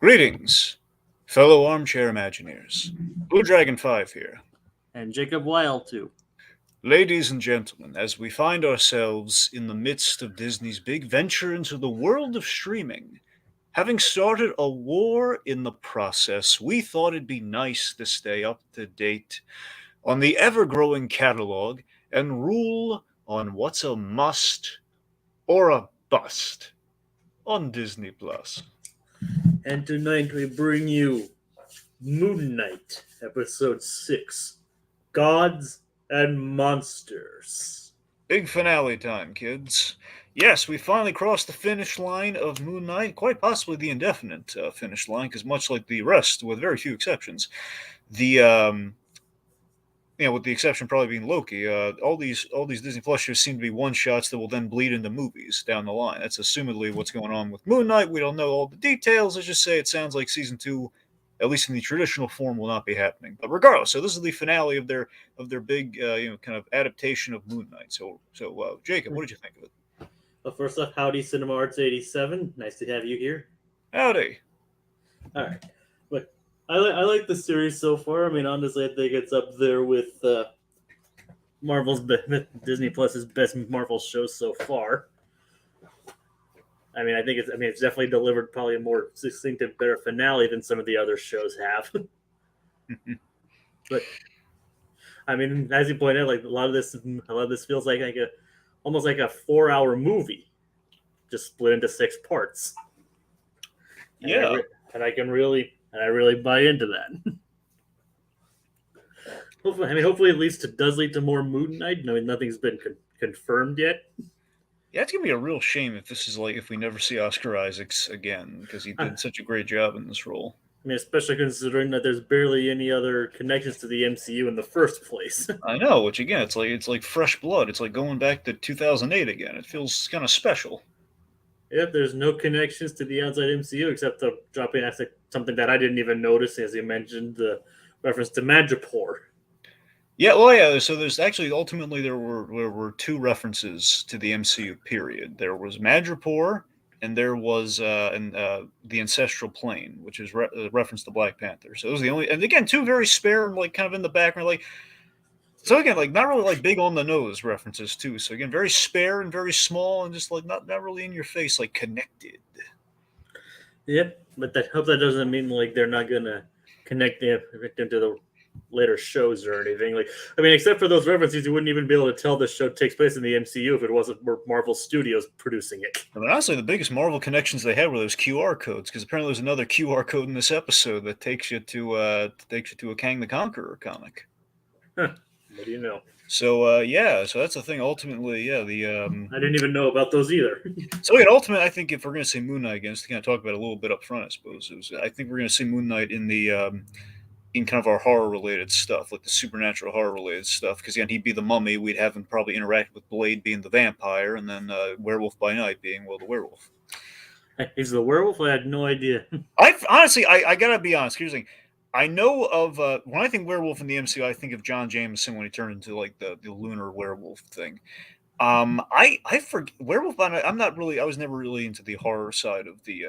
Greetings, fellow armchair Imagineers. BlueDragonFive here. And Jacob Wile, too. Ladies and gentlemen, as we find ourselves in the midst of Disney's big venture into the world of streaming, having started a war in the process, we thought it'd be nice to stay up to date on the ever growing catalog and rule on what's a must or a bust on Disney Plus. And tonight we bring you Moon Knight, Episode 6 Gods and Monsters. Big finale time, kids. Yes, we finally crossed the finish line of Moon Knight, quite possibly the indefinite finish line, because much like the rest, with very few exceptions, with the exception probably being Loki, all these Disney Plus shows seem to be one shots that will then bleed into movies down the line. That's assumedly what's going on with Moon Knight. We don't know all the details. Let's just say it sounds like season 2, at least in the traditional form, will not be happening. But regardless, so this is the finale of their big kind of adaptation of Moon Knight. So Jacob, what did you think of it? Well, first off, howdy, Cinema Arts 87. Nice to have you here. Howdy. All right. Look, I like the series so far. I mean, honestly, I think it's up there with Disney Plus's best Marvel shows so far. I mean, it's definitely delivered probably a more succinct and better finale than some of the other shows have. But I mean, as you pointed out, like a lot of this feels like almost like a 4-hour movie, just split into 6 parts. Yeah, and I really buy into that. Hopefully, at least it does lead to more Moon Knight. I mean, nothing's been confirmed yet. Yeah, it's gonna be a real shame if this is like if we never see Oscar Isaacs again because he did such a great job in this role. I mean, especially considering that there's barely any other connections to the MCU in the first place. I know, which again, it's like fresh blood. It's like going back to 2008 again. It feels kind of special. Yep, there's no connections to the outside MCU except the dropping something that I didn't even notice, as you mentioned, the reference to Madripoor. Yeah, well, yeah. So there's actually ultimately there were 2 references to the MCU. Period. There was Madripoor, and there was the ancestral plane, which is reference to Black Panther. So those are the only, and again, 2 very spare, like kind of in the background, like. So again, like not really like big on the nose references too. So again, very spare and very small, and just like not really in your face, like connected. Yep, but I hope that doesn't mean like they're not gonna connect them to the later shows or anything. Like, I mean, except for those references, you wouldn't even be able to tell this show takes place in the MCU if it wasn't Marvel Studios producing it. I mean, honestly, the biggest Marvel connections they had were those QR codes, because apparently there's another QR code in this episode that takes you to a Kang the Conqueror comic. Huh. What do you know? So so that's the thing. Ultimately, yeah, I didn't even know about those either. So again, ultimately, I think if we're going to see Moon Knight again, just to kind of talk about it a little bit up front, I suppose, I think we're going to see Moon Knight in the in kind of our horror related stuff, like the supernatural horror related stuff. Because again, he'd be the mummy. We'd have him probably interact with Blade being the vampire, and then Werewolf by Night being the werewolf. He's the werewolf. I had no idea. I gotta be honest. Here's the thing. I know of when I think werewolf in the MCU, I think of John Jameson when he turned into like the lunar werewolf thing. I forget Werewolf by Night. I was never really into the horror side of the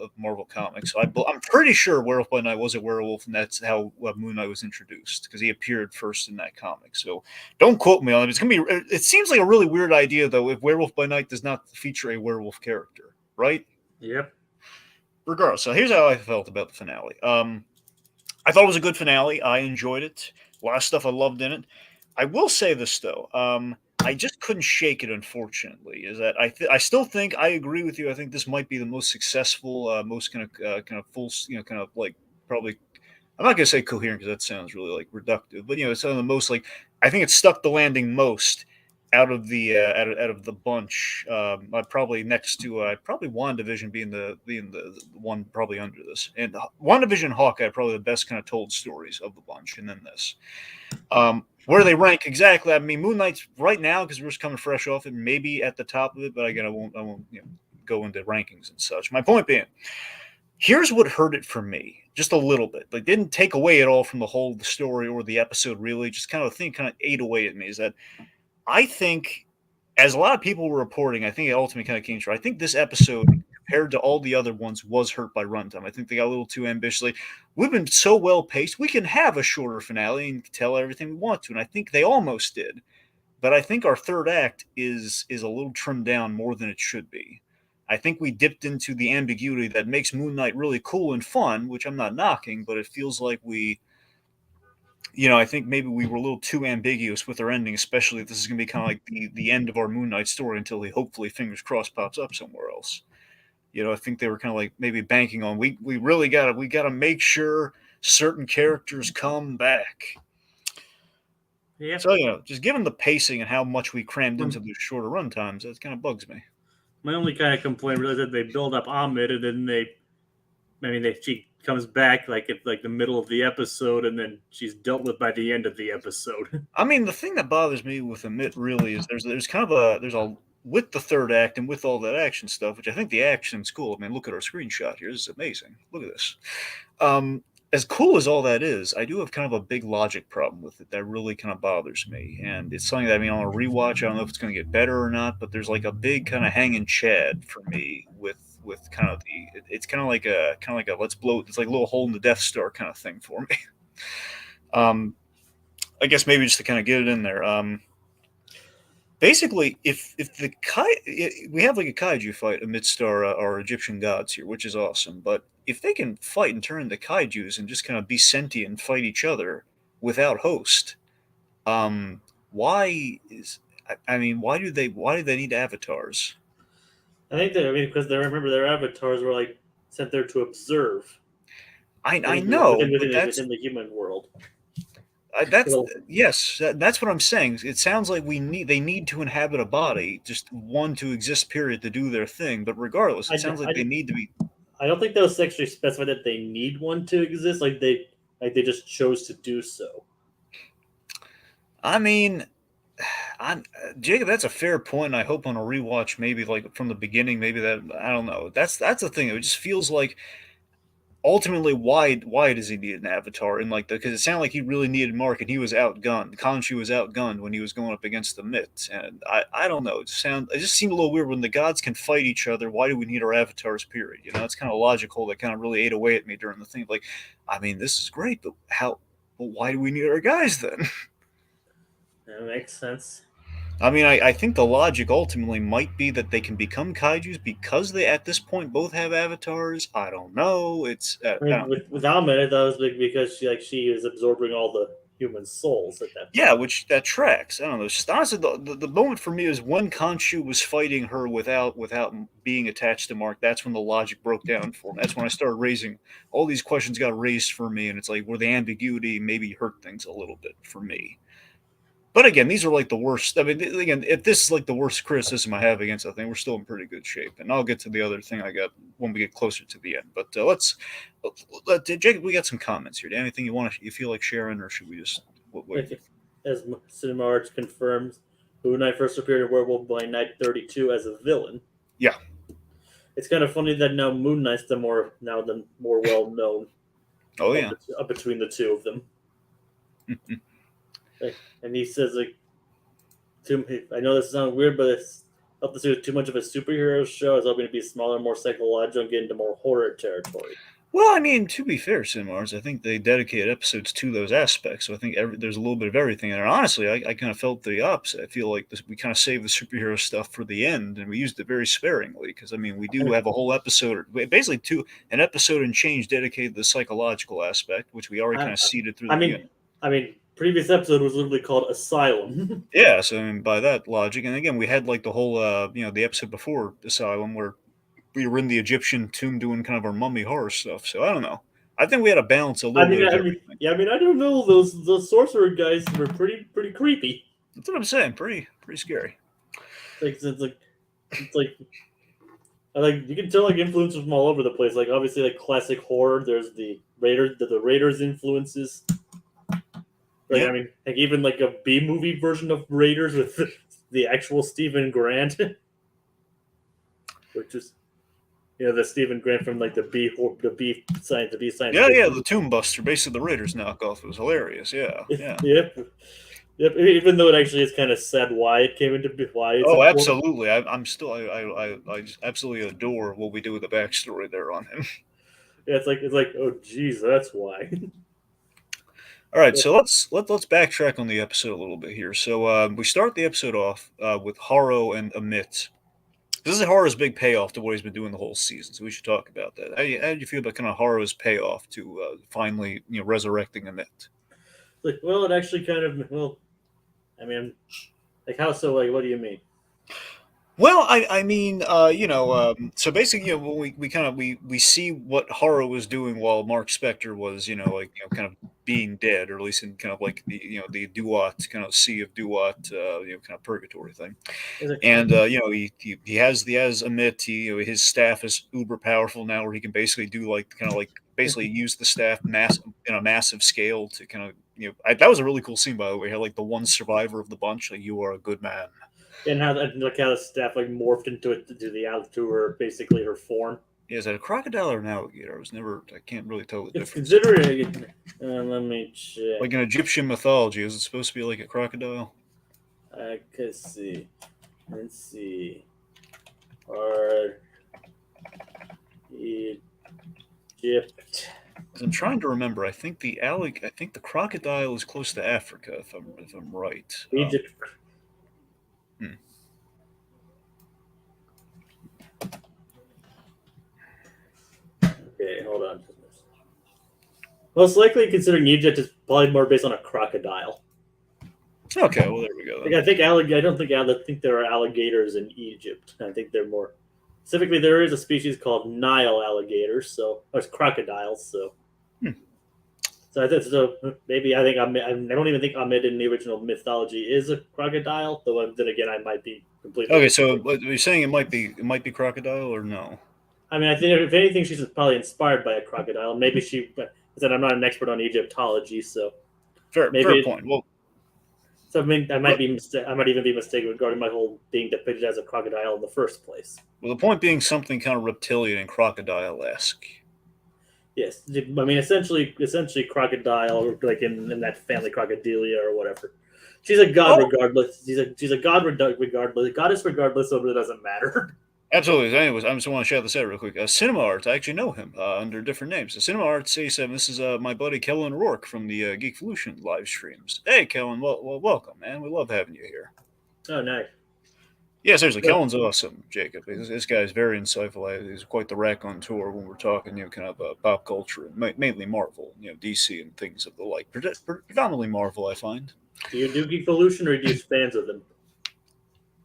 of Marvel comics. I'm pretty sure Werewolf by Night was a werewolf, and that's how Moon Knight was introduced because he appeared first in that comic. So don't quote me on it. It's gonna be. It seems like a really weird idea though if Werewolf by Night does not feature a werewolf character, right? Yep. Regardless, so here's how I felt about the finale. I thought it was a good finale. I enjoyed it. A lot of stuff I loved in it. I will say this though. I just couldn't shake it. Unfortunately, is that I still think I agree with you. I think this might be the most successful, most kind of full, kind of like probably. I'm not gonna say coherent because that sounds really like reductive, but it's some of the most like I think it stuck the landing most out of the out of the bunch. Probably next to probably WandaVision being the one probably under this, and WandaVision and Hawkeye are probably the best kind of told stories of the bunch, and then this. Where they rank exactly, I mean, Moon Knight's right now because we're just coming fresh off it, maybe at the top of it, but again, I won't go into rankings and such. My point being, here's what hurt it for me, just a little bit. Like, didn't take away at all from the story or the episode. Really, just kind of ate away at me. Is that I think, as a lot of people were reporting, I think it ultimately kind of came true. I think this episode compared to all the other ones was hurt by runtime. I think they got a little too ambitious. Like, we've been so well paced, we can have a shorter finale and tell everything we want to, and I think they almost did. But I think our third act is a little trimmed down more than it should be. I think we dipped into the ambiguity that makes Moon Knight really cool and fun, which I'm not knocking, but it feels like I think maybe we were a little too ambiguous with our ending, especially if this is going to be kind of like the end of our Moon Knight story until he hopefully, fingers crossed, pops up somewhere else. I think they were kind of like maybe banking on we really gotta make sure certain characters come back. Yeah. So just given the pacing and how much we crammed into these shorter run times, that kind of bugs me. My only kind of complaint really is that they build up Ahmed and then she comes back like at like the middle of the episode, and then she's dealt with by the end of the episode. I mean, the thing that bothers me with Amit really is there's kind of there's a with the third act and with all that action stuff, which I think the action's cool. I mean, look at our screenshot here. This is amazing. Look at this. As cool as all that is, I do have kind of a big logic problem with it that really kind of bothers me. And it's something that, on a rewatch, I don't know if it's going to get better or not, but there's like a big kind of hanging chad for me with kind of it's kind of like a let's blow, it's like a little hole in the Death Star kind of thing for me. I guess maybe just to kind of get it in there. Basically, if we have like a kaiju fight amidst our Egyptian gods here, which is awesome, but if they can fight and turn into kaijus and just kind of be sentient and fight each other without host, why do they need avatars? I think because they remember their avatars were like sent there to observe. I know within the human world. That's what I'm saying. It sounds like they need to inhabit a body, just one to exist, period, to do their thing. But regardless, it sounds like they need to be. I don't think those actually specify that they need one to exist. Like they just chose to do so. I mean, Jacob, that's a fair point. I hope on a rewatch, maybe like from the beginning, maybe that I don't know. That's the thing. It just feels like. Ultimately, why does he need an avatar? And because it sounded like he really needed Mark, and he was outgunned. Khonshu was outgunned when he was going up against the Mitt, and I don't know. It just seemed a little weird when the gods can fight each other. Why do we need our avatars? Period. It's kind of logical. That kind of really ate away at me during the thing. Like, this is great, but why do we need our guys then? That makes sense. I think the logic ultimately might be that they can become kaijus because they, at this point, both have avatars. I don't know. It's with Ahmed, I thought it was because she is absorbing all the human souls at that point. Yeah, which that tracks. I don't know. Just honestly, the moment for me is when Khonshu was fighting her without being attached to Mark. That's when the logic broke down for me. That's when I started raising all these questions. Got raised for me, and it's like where the ambiguity maybe hurt things a little bit for me. But again, these are like the worst. Again, if this is like the worst criticism I have against the thing, we're still in pretty good shape. And I'll get to the other thing I got when we get closer to the end. But Jacob, we got some comments here. Anything you feel like sharing, or should we just wait? As Cinema Arts confirms, Moon Knight first appeared in Werewolf by Night 32 as a villain. Yeah. It's kind of funny that now Moon Knight's the more well known. Oh yeah. Between the two of them. And he says, I know this sounds weird, but it's not this is too much of a superhero show. I was hoping to be smaller, more psychological, and get into more horror territory. Well, to be fair, Cinemars, I think they dedicated episodes to those aspects. So I think there's a little bit of everything in there. And honestly, I kind of felt the opposite. I feel like we kind of saved the superhero stuff for the end, and we used it very sparingly because, we do have a whole episode, basically an episode and change dedicated to the psychological aspect, which we already kind of seeded through the beginning. Previous episode was literally called Asylum. Yeah, so by that logic, and again, we had like the whole, the episode before Asylum where we were in the Egyptian tomb doing kind of our mummy horror stuff. So I don't know. I think we had to balance a little bit. I don't know. Those sorcerer guys were pretty creepy. That's what I'm saying. Pretty scary. It's like you can tell influences from all over the place. Like obviously classic horror. There's the Raiders influences. Even a B movie version of Raiders with the actual Stephen Grant, which is the Stephen Grant from the B science. Yeah, the Tomb Buster, basically the Raiders knockoff. It was hilarious. Yeah. Yep. Yep, even though it actually is kind of sad why it came into why it's Oh, important. absolutely. I'm still I just absolutely adore what we do with the backstory there on him. Yeah, it's like oh geez, that's why. All right, so let's backtrack on the episode a little bit here. So we start the episode off with Haro and Amit. This is Haro's big payoff to what he's been doing the whole season, so we should talk about that. How do you feel about kind of Haro's payoff to finally resurrecting Amit? Like, well, it actually kind of well, I mean, like how so? Like, what do you mean? Well, I mean, so basically, when we kind of we see what Haro was doing while Mark Spector was, kind of being dead, or at least in kind of like the Duat kind of Sea of Duat, kind of purgatory thing. It's like, And he has Amit. His staff is uber powerful now, where he can basically do like basically use the staff in a massive scale to kind of that was a really cool scene, by the way. How like the one survivor of the bunch, like, you are a good man. and how the staff like morphed into it to the to her basically her form. Yeah, is that a crocodile or an alligator? I can't really tell the It's difference. considering. Let me check. Like in Egyptian mythology, is it supposed to be like a crocodile? I could see. Let's see. Or Egypt. 'Cause I'm trying to remember. I think the crocodile is close to Africa, if I'm right. Egypt. Hmm. Okay, hold on. Most likely, considering Egypt is probably more based on a crocodile. Okay, well there we go Like then. I think I don't think I think there are alligators in Egypt. I think they're more specifically there is a species called Nile alligators, so or crocodiles. So Hmm. so I think so maybe I think I don't even think Ahmed in the original mythology is a crocodile. Though then again I might be completely. Okay, so you're saying it might be crocodile or no? I mean I think if anything she's probably inspired by a crocodile. Maybe she. But I said I'm not an expert on Egyptology, so Fair maybe point. Well, so I mean, but, I might even be mistaken regarding my whole being depicted as a crocodile in the first place. well, the point being something kind of reptilian and crocodile esque. Yes, I mean essentially crocodile, like in that family Crocodilia or whatever. She's a god Oh, regardless. She's a god regardless, goddess regardless, so it really doesn't matter. absolutely. Anyways, I just want to shout this out real quick. Cinema Arts, I actually know him under different names. So Cinema Arts says this is my buddy Kellen Rourke from the Geekvolution live streams. Hey, Kellen, well, welcome, man. We love having you here. Oh, nice. Yeah, seriously, But, Kellen's awesome, Jacob. This guy is very insightful. He's quite the rack on tour when we're talking, kind of pop culture, and mainly Marvel, DC and things of the like. Predominantly Marvel, I find. do you do Geekvolution or do you fans of them?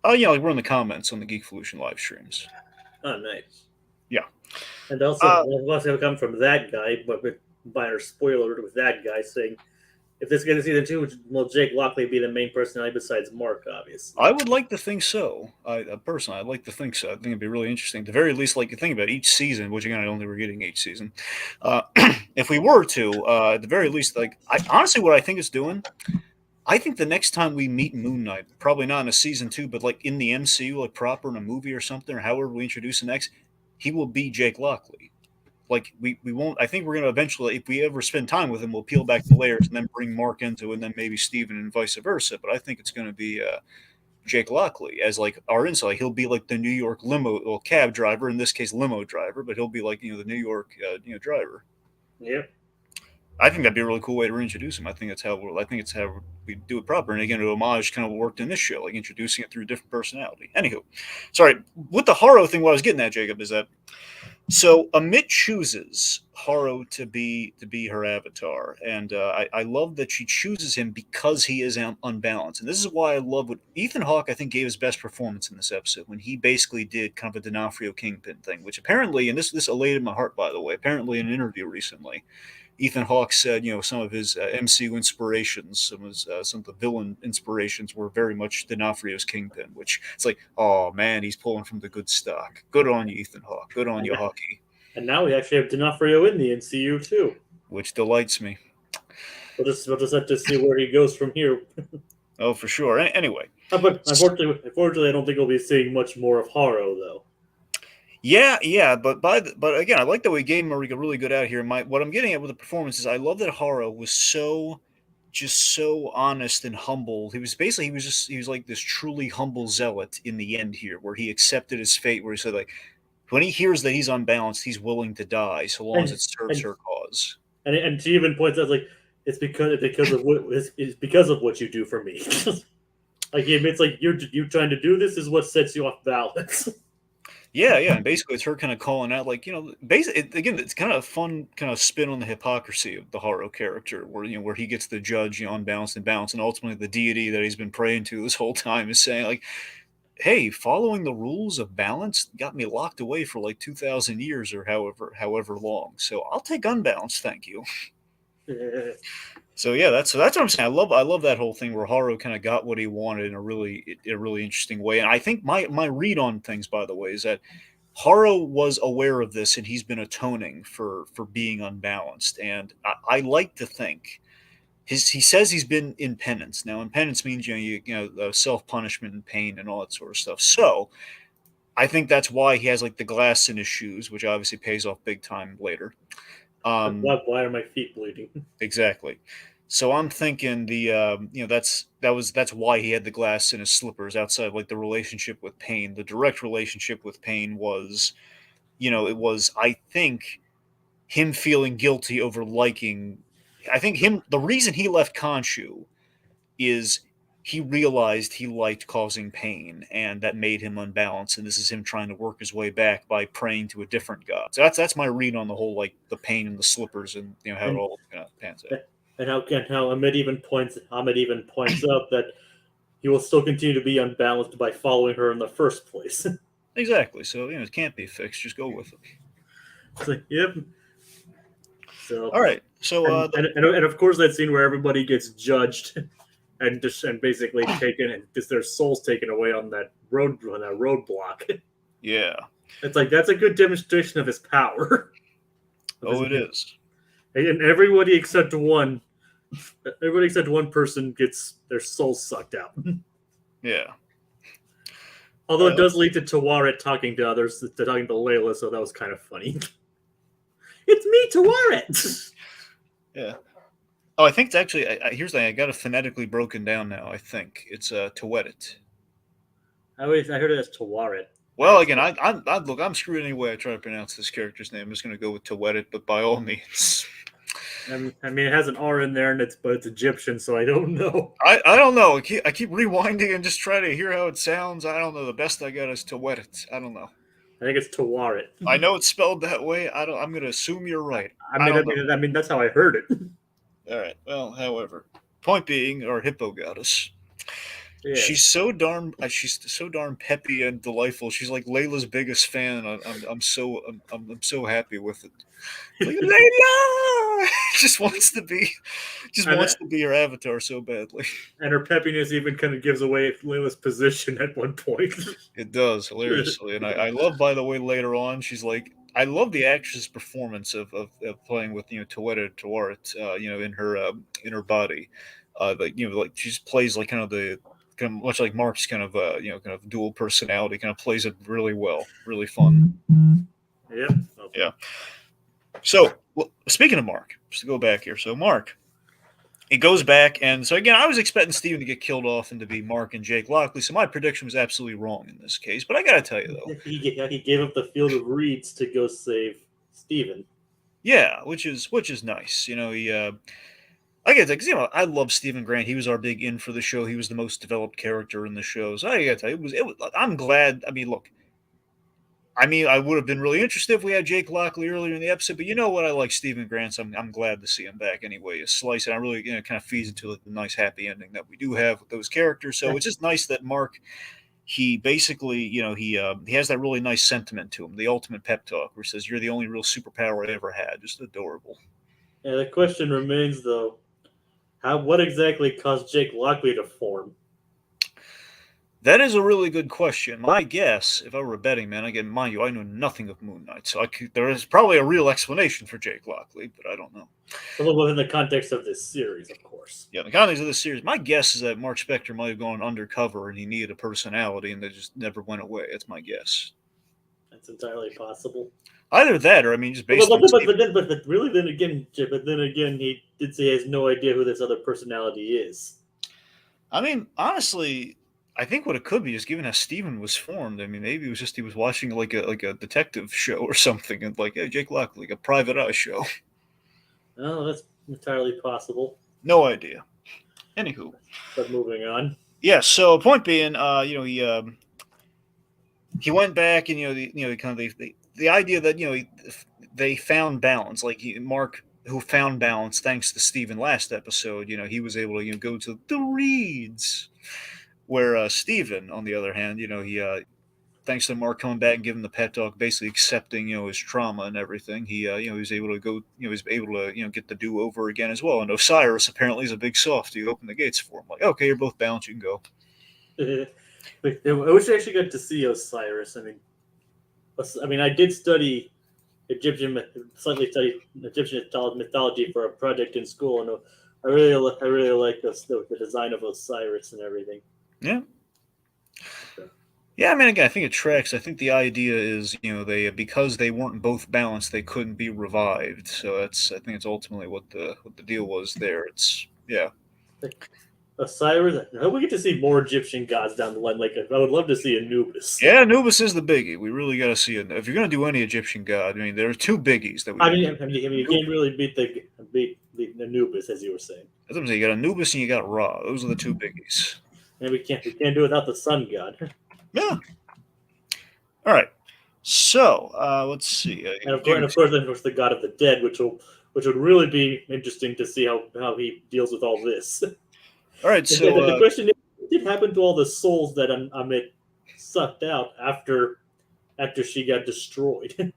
Oh, yeah, like we're in the comments on the Geekvolution live streams. Oh, nice. Yeah. And also, Uh, we'll also come from that guy, but with minor spoiler with that guy saying if this gets season two, will Jake Lockley be the main personality besides Mark? Obviously. I would like to think so. Personally, I'd like to think so. I think it'd be really interesting. At the very least, like you think about each season, which again, I don't think we're getting each season. Uh, if we were to, at the very least, like I honestly, what I think it's doing, I think the next time we meet Moon Knight, probably not in a season two, but like in the MCU, like proper in a movie or something, or however we introduce him next, he will be Jake Lockley. Like we won't. I think we're gonna eventually, if we ever spend time with him, we'll peel back the layers and then bring Mark into it, and then maybe Steven and vice versa. But I think it's gonna be Jake Lockley as like our insight. He'll be like the New York limo, well, cab driver in this case, limo driver, but he'll be like the New York driver. Yep. I think that'd be a really cool way to reintroduce him. I think it's how we do it proper. And again, to homage kind of what worked in this show, like introducing it through a different personality. Anywho, sorry, with the Haro thing, what I was getting at, Jacob, is that so Amit chooses Haro to be her avatar, and I love that she chooses him because he is unbalanced. And this is why I love what Ethan Hawke I think gave his best performance in this episode when he basically did kind of a D'Onofrio Kingpin thing, which apparently, and this elated my heart by the way, apparently in an interview recently, Ethan Hawke said, some of his MCU inspirations, some of the villain inspirations were very much D'Onofrio's Kingpin, which it's like, oh man, he's pulling from the good stock. Good on you, Ethan Hawke. Good on And, you, Hawkeye. and now we actually have D'Onofrio in the NCU too. Which delights me. We'll just have to see where he goes from here. Oh, for sure. Anyway, But unfortunately, I don't think we'll be seeing much more of Haro though. yeah, but again, I like that we gave him a really good out here. What I'm getting at with the performance is I love that Haro was so just so honest and humble. He was like this truly humble zealot in the end here, where he accepted his fate, where he said like when he hears that he's unbalanced, he's willing to die so long as and it serves and her cause. and she even points out like it's because of what you do for me. Like he admits, like you trying to do this is what sets you off balance. Yeah, yeah, and basically it's her kind of calling out, like basically again, it's kind of a fun kind of spin on the hypocrisy of the Haro character, where where he gets the judge, unbalanced and balanced, and ultimately the deity that he's been praying to this whole time is saying like, "Hey, following the rules of balance got me locked away for like 2,000 years or however long. So I'll take unbalanced, thank you." So yeah, that's what I'm saying. I love that whole thing where Haru kind of got what he wanted in a really interesting way. And I think my read on things, by the way, is that Haru was aware of this and he's been atoning for being unbalanced. And I like to think he says he's been in penance. Now, in penance means self punishment and pain and all that sort of stuff. So I think that's why he has like the glass in his shoes, which obviously pays off big time later. Um, Why are my feet bleeding? Exactly. So I'm thinking that's why he had the glass in his slippers outside of like the relationship with pain. The direct relationship with pain was, it was I think him feeling guilty over liking. I think him the reason he left Khonshu is he realized he liked causing pain and that made him unbalanced, and this is him trying to work his way back by praying to a different god. So that's my read on the whole like the pain and the slippers and how it And all pans out. how Ahmed even points out that he will still continue to be unbalanced by following her in the first place. Exactly. So it can't be fixed. Just go with it. It's like, yep. So All right. So and of course that scene where everybody gets judged and basically taken and just their souls taken away on that roadblock. yeah. It's like that's a good demonstration of his power. Oh, it is. And everybody except one person gets their soul sucked out. Yeah. Although it does lead to Tawaret talking to Layla, so that was kind of funny. It's me, Tawaret. Yeah. Oh, I think it's actually. Here's the thing. I got it phonetically broken down now. I think it's Tawedit. I heard it as Tawaret. Well, again, look. I'm screwed any way I try to pronounce this character's name. I'm just going to go with Tawedit, but by all means. I mean, it has an R in there, but it's Egyptian, so I don't know. I don't know. I keep rewinding and just try to hear how it sounds. I don't know. The best I got is Tawedit. I don't know. I think it's Tawaret. I know it's spelled that way. I'm going to assume you're right. I mean, that's how I heard it. All right. Well, however, point being, our hippo goddess. Yeah. She's so darn peppy and delightful. She's like Layla's biggest fan. I'm so happy with it. Like, Layla wants to be her avatar so badly. And her peppiness even kind of gives away Layla's position at one point. It does hilariously, and I love. By the way, later on, she's like, I love the actress's performance of playing with Tawaret, in her body, like she just plays like kind of much like Mark's kind of dual personality, kind of plays it really well, really fun. Yep. Yeah. So speaking of Mark, just to go back here, so Mark. It goes back, and so again, I was expecting Steven to get killed off and to be Mark and Jake Lockley, so my prediction was absolutely wrong in this case. But I gotta tell you, though. He gave up the field of reeds to go save Steven. Yeah, which is nice. I get that, because I love Stephen Grant. He was our big in for the show. He was the most developed character in the show. So I gotta tell you, it was I'm glad. I mean, look, I would have been really interested if we had Jake Lockley earlier in the episode, but you know what? I like Stephen Grant, so I'm glad to see him back anyway. A slice, and I really kind of feeds into the nice happy ending that we do have with those characters. So it's just nice that Mark, he basically, he has that really nice sentiment to him, the ultimate pep talk, where he says, "You're the only real superpower I ever had." Just adorable. Yeah, the question remains though, what exactly caused Jake Lockley to form? That is a really good question. My guess, if I were a betting man, again, mind you, I know nothing of Moon Knight, so there is probably a real explanation for Jake Lockley, but I don't know. Well, within the context of this series, of course. Yeah, in the context of this series, my guess is that Mark Spector might have gone undercover and he needed a personality and they just never went away. That's my guess. It's entirely possible. Either that, or I mean, just But, based but, on but, Steve. but really, then again, he did say he has no idea who this other personality is. I mean, honestly, I think what it could be is given how Steven was formed. I mean, maybe it was just he was watching like a detective show or something, and like, hey, Jake Lockley, like a private eye show. Oh, that's entirely possible. No idea. Anywho, But moving on. yeah. So point being, he went back, and kind of the idea that they found balance, like Mark, who found balance thanks to Steven last episode. He was able to go to the reeds, where Steven, on the other hand, he thanks to Mark coming back and giving the pet talk, basically accepting his trauma and everything. He was able to go, he was able to get the do over again as well. And Osiris apparently is a big softy who opened the gates for him. Like, okay, you're both balanced, you can go. I wish I actually got to see Osiris. I mean, I did study slightly study Egyptian mythology for a project in school, and I really like the design of Osiris and everything. Yeah. Yeah, I mean, again, I think it tracks. I think the idea is, they because they weren't both balanced, they couldn't be revived. So I think it's ultimately what the deal was there. It's yeah. Osiris. I hope we get to see more Egyptian gods down the line. Like, I would love to see Anubis. Yeah, Anubis is the biggie. We really got to see it. If you're going to do any Egyptian god, I mean, there are two biggies that we. You can't really beat Anubis, as you were saying. That's what I'm saying. You got Anubis and you got Ra. Those are the two biggies. And we can't do it without the sun god. Yeah. All right. So let's see. And of course, the god of the dead, which would really be interesting to see how he deals with all this. All right. So the question is, what did happen to all the souls that Amit sucked out after she got destroyed?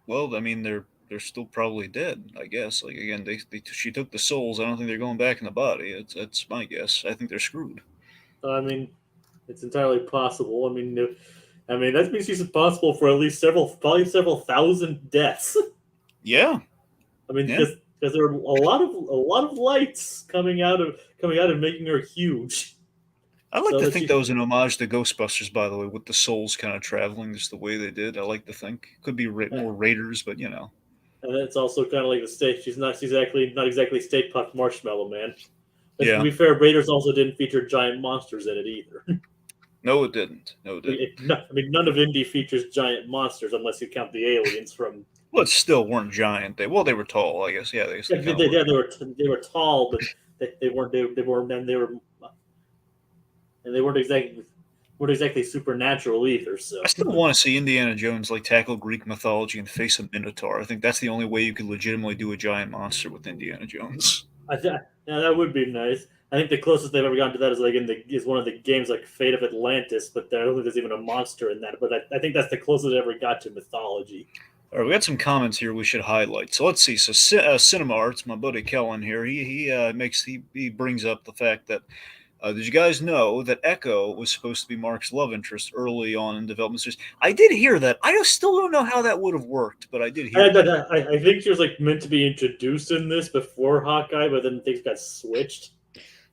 Well, I mean, they're still probably dead. I guess. Like again, she took the souls. I don't think they're going back in the body. That's my guess. I think they're screwed. I mean, it's entirely possible. I mean, that means she's responsible for at least probably several thousand deaths. Yeah. I mean, because there are a lot of lights coming out and making her huge. I'd like to think that was an homage to Ghostbusters, by the way, with the souls kind of traveling just the way they did. I like to think could be more raiders, but And it's also kind of like the state. She's not exactly Stay Puft Marshmallow Man. Yeah. To be fair, Raiders also didn't feature giant monsters in it either. No, it didn't. I mean, none of Indy features giant monsters unless you count the aliens from. Well, it still weren't giant. They were tall, I guess. Yeah, they were tall, but they weren't exactly supernatural either. So I still want to see Indiana Jones tackle Greek mythology and face a minotaur. I think that's the only way you could legitimately do a giant monster with Indiana Jones. Yeah, that would be nice. I think the closest they've ever gotten to that is one of the games like Fate of Atlantis, but I don't think there's even a monster in that. But I think that's the closest it ever got to mythology. All right, we got some comments here we should highlight. So let's see. So Cinema Arts, my buddy Kellen here, he brings up the fact that did you guys know that Echo was supposed to be Mark's love interest early on in development? I did hear that. I still don't know how that would have worked, but I did hear that. I think she was meant to be introduced in this before Hawkeye, but then things got switched.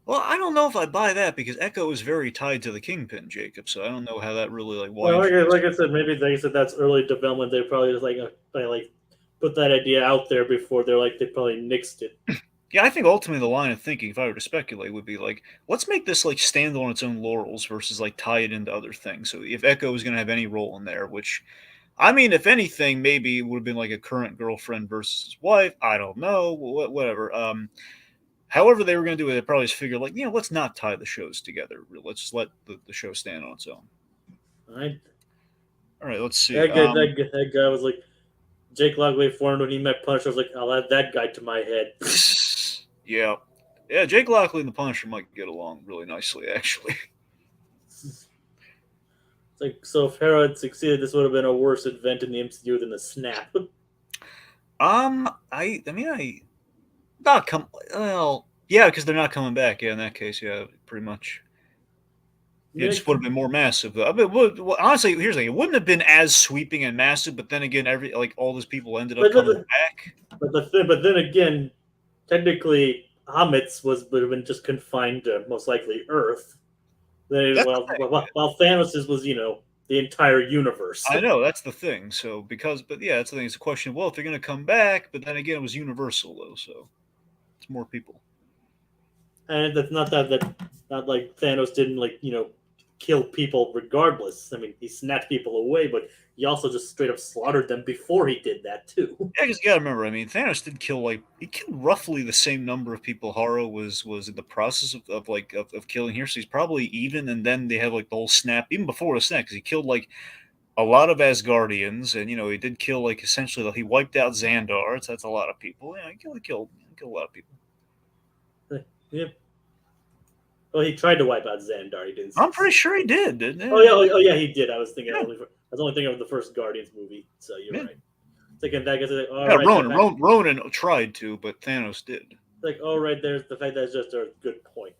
Well, I don't know if I buy that because Echo is very tied to the Kingpin, Jacob. So I don't know how that really Well, like I said, maybe they said that's early development. They probably just put that idea out there before they probably nixed it. Yeah, I think ultimately the line of thinking, if I were to speculate, would be let's make this stand on its own laurels versus tie it into other things. So if Echo is going to have any role in there, which, I mean, if anything, maybe it would have been a current girlfriend versus his wife. I don't know, whatever. However they were going to do it, they probably just figured let's not tie the shows together. Let's just let the show stand on its own. All right, let's see. That guy was Jake Lockley formed when he met Punisher. I was I'll add that guy to my head. Yeah. Jake Lockley and the Punisher might get along really nicely, actually. So if Hera had succeeded, this would have been a worse event in the MCU than the Snap. Because they're not coming back. Yeah, in that case, yeah, pretty much. It just would have been more massive, though. I mean, honestly, here's the thing: it wouldn't have been as sweeping and massive. But then again, all those people ended up coming back. But then again, technically, Hametz would have been just confined to most likely Earth. While Thanos was the entire universe. I know, that's the thing. So but yeah, that's the thing. It's a question. Well, if they're going to come back, but then again, it was Universal though, so it's more people. And that's not like Thanos didn't kill people regardless. I mean, he snatched people away, but he also just straight up slaughtered them before he did that too. Yeah, because you got to remember. I mean, Thanos did kill he killed roughly the same number of people Haro was in the process of killing here. So he's probably even. And then they have like the whole snap even before the snap because he killed like a lot of Asgardians, and he did kill like essentially he wiped out Xandar. So that's a lot of people. Yeah, he killed a lot of people. Yep. Well, he tried to wipe out Xandar. He didn't. I'm pretty sure he did, didn't he? Oh yeah, he did. I was thinking Yeah. I was only thinking of the first Guardians movie. So you're Yeah. right. Thinking that guy's like, Yeah, right, Ronan tried to, but Thanos did. like, right, there's the fact that's just a good point.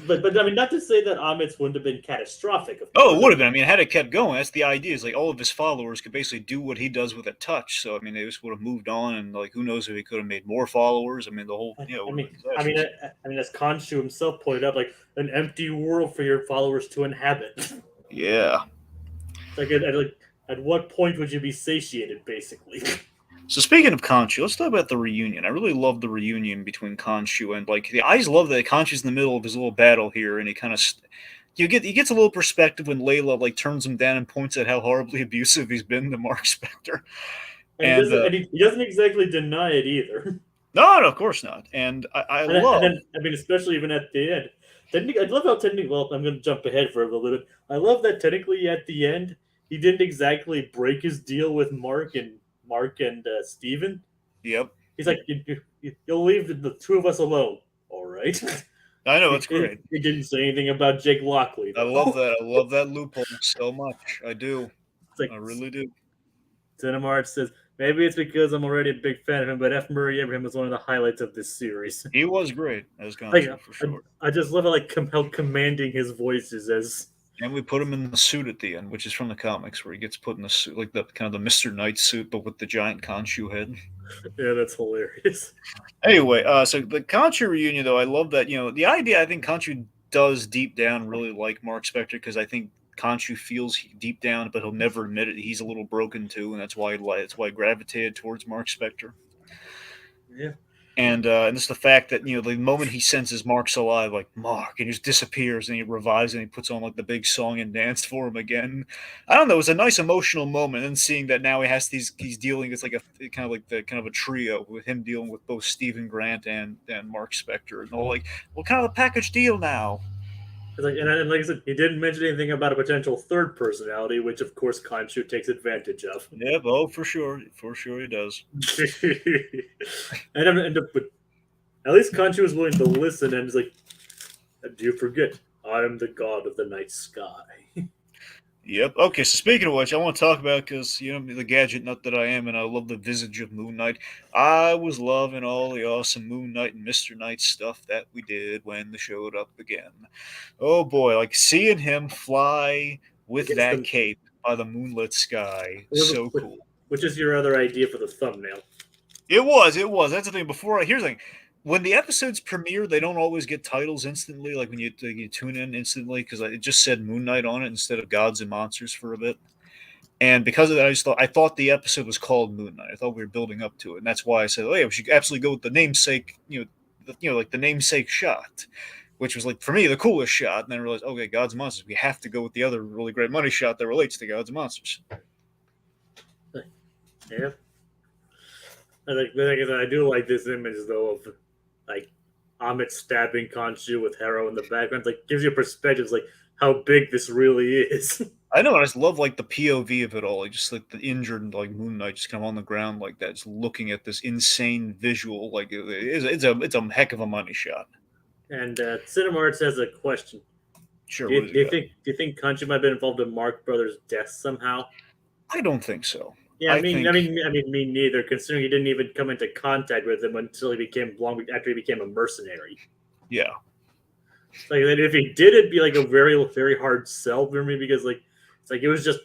But I mean, not to say that Amit's wouldn't have been catastrophic. Of Oh, course. it would have been. I mean, had it kept going, that's the idea. Is like all of his followers could basically do what he does with a touch. So I mean, they just would have moved on, and like who knows if he could have made more followers. I mean, the whole I mean, as Khonshu himself pointed out, like an empty world for your followers to inhabit. Yeah. Like at what point would you be satiated, basically? So speaking of Khonshu, let's talk about the reunion. I really love the reunion between Khonshu and I just love that Khonshu's in the middle of his little battle here, and he kind of he gets a little perspective when Layla like turns him down and points out how horribly abusive he's been to Mark Spector. And he doesn't exactly deny it either. No, of course not. And I mean, especially even at the end. I love how technically. Well, I'm going to jump ahead for a little bit. I love that technically at the end he didn't exactly break his deal with Mark and Steven. Yep. He's like, you'll leave the two of us alone. All right. I know, it's great. He didn't say anything about Jake Lockley. I love that. I love that loophole so much. I do. Like, I really do. Cinemart says, maybe it's because I'm already a big fan of him, but F. Murray Abraham is one of the highlights of this series. He was great as Khonshu, for sure. I just love how commanding his voice is as... And we put him in the suit at the end, which is from the comics, where he gets put in the suit, like the kind of the Mr. Knight suit, but with the giant Khonshu head. Yeah, that's hilarious. Anyway, so the Khonshu reunion, though, I love that. The idea. I think Khonshu does deep down really like Mark Spector because I think Khonshu feels deep down, but he'll never admit it. He's a little broken too, and that's why he gravitated towards Mark Spector. Yeah. And it's the fact that the moment he senses Mark's alive, like Mark, and he just disappears, and he revives, and he puts on like the big song and dance for him again. I don't know. It was a nice emotional moment, and seeing that now he's dealing. It's like a kind of a trio with him dealing with both Stephen Grant and Mark Spector, and all like, what kind of a package deal now? And like I said, he didn't mention anything about a potential third personality, which of course Khonshu takes advantage of. Yeah, for sure he does. But at least Khonshu was willing to listen and is like, "Do you forget? I am the god of the night sky." Yep. Okay, so speaking of which, I want to talk about, because, the gadget nut that I am, and I love the visage of Moon Knight. I was loving all the awesome Moon Knight and Mr. Knight stuff that we did when they showed up again. Oh boy, like seeing him fly with that cape by the moonlit sky. So cool. Which is your other idea for the thumbnail? It was. That's the thing. Here's the thing. When the episodes premiere, they don't always get titles instantly, like when you tune in instantly, because it just said Moon Knight on it instead of Gods and Monsters for a bit. And because of that, I thought the episode was called Moon Knight. I thought we were building up to it, and that's why I said, "Oh yeah, we should absolutely go with the namesake, like the namesake shot," which was like for me the coolest shot. And then I realized, okay, Gods and Monsters, we have to go with the other really great money shot that relates to Gods and Monsters. Yeah. I do like this image though of like Amit stabbing Khonshu with Harrow in the background. Like gives you a perspective like how big this really is. I know, I just love like the POV of it all, like just like the injured like Moon Knight just kind of on the ground like that, just looking at this insane visual. Like it's a heck of a money shot. And Cinemarts has a question. Sure. Do you think Khonshu might have been involved in Mark Brothers' death somehow? I don't think so. Yeah, I mean, me neither. Considering he didn't even come into contact with him until he became after he became a mercenary. Yeah. Like if he did, it'd be like a very, very hard sell for me because it was just,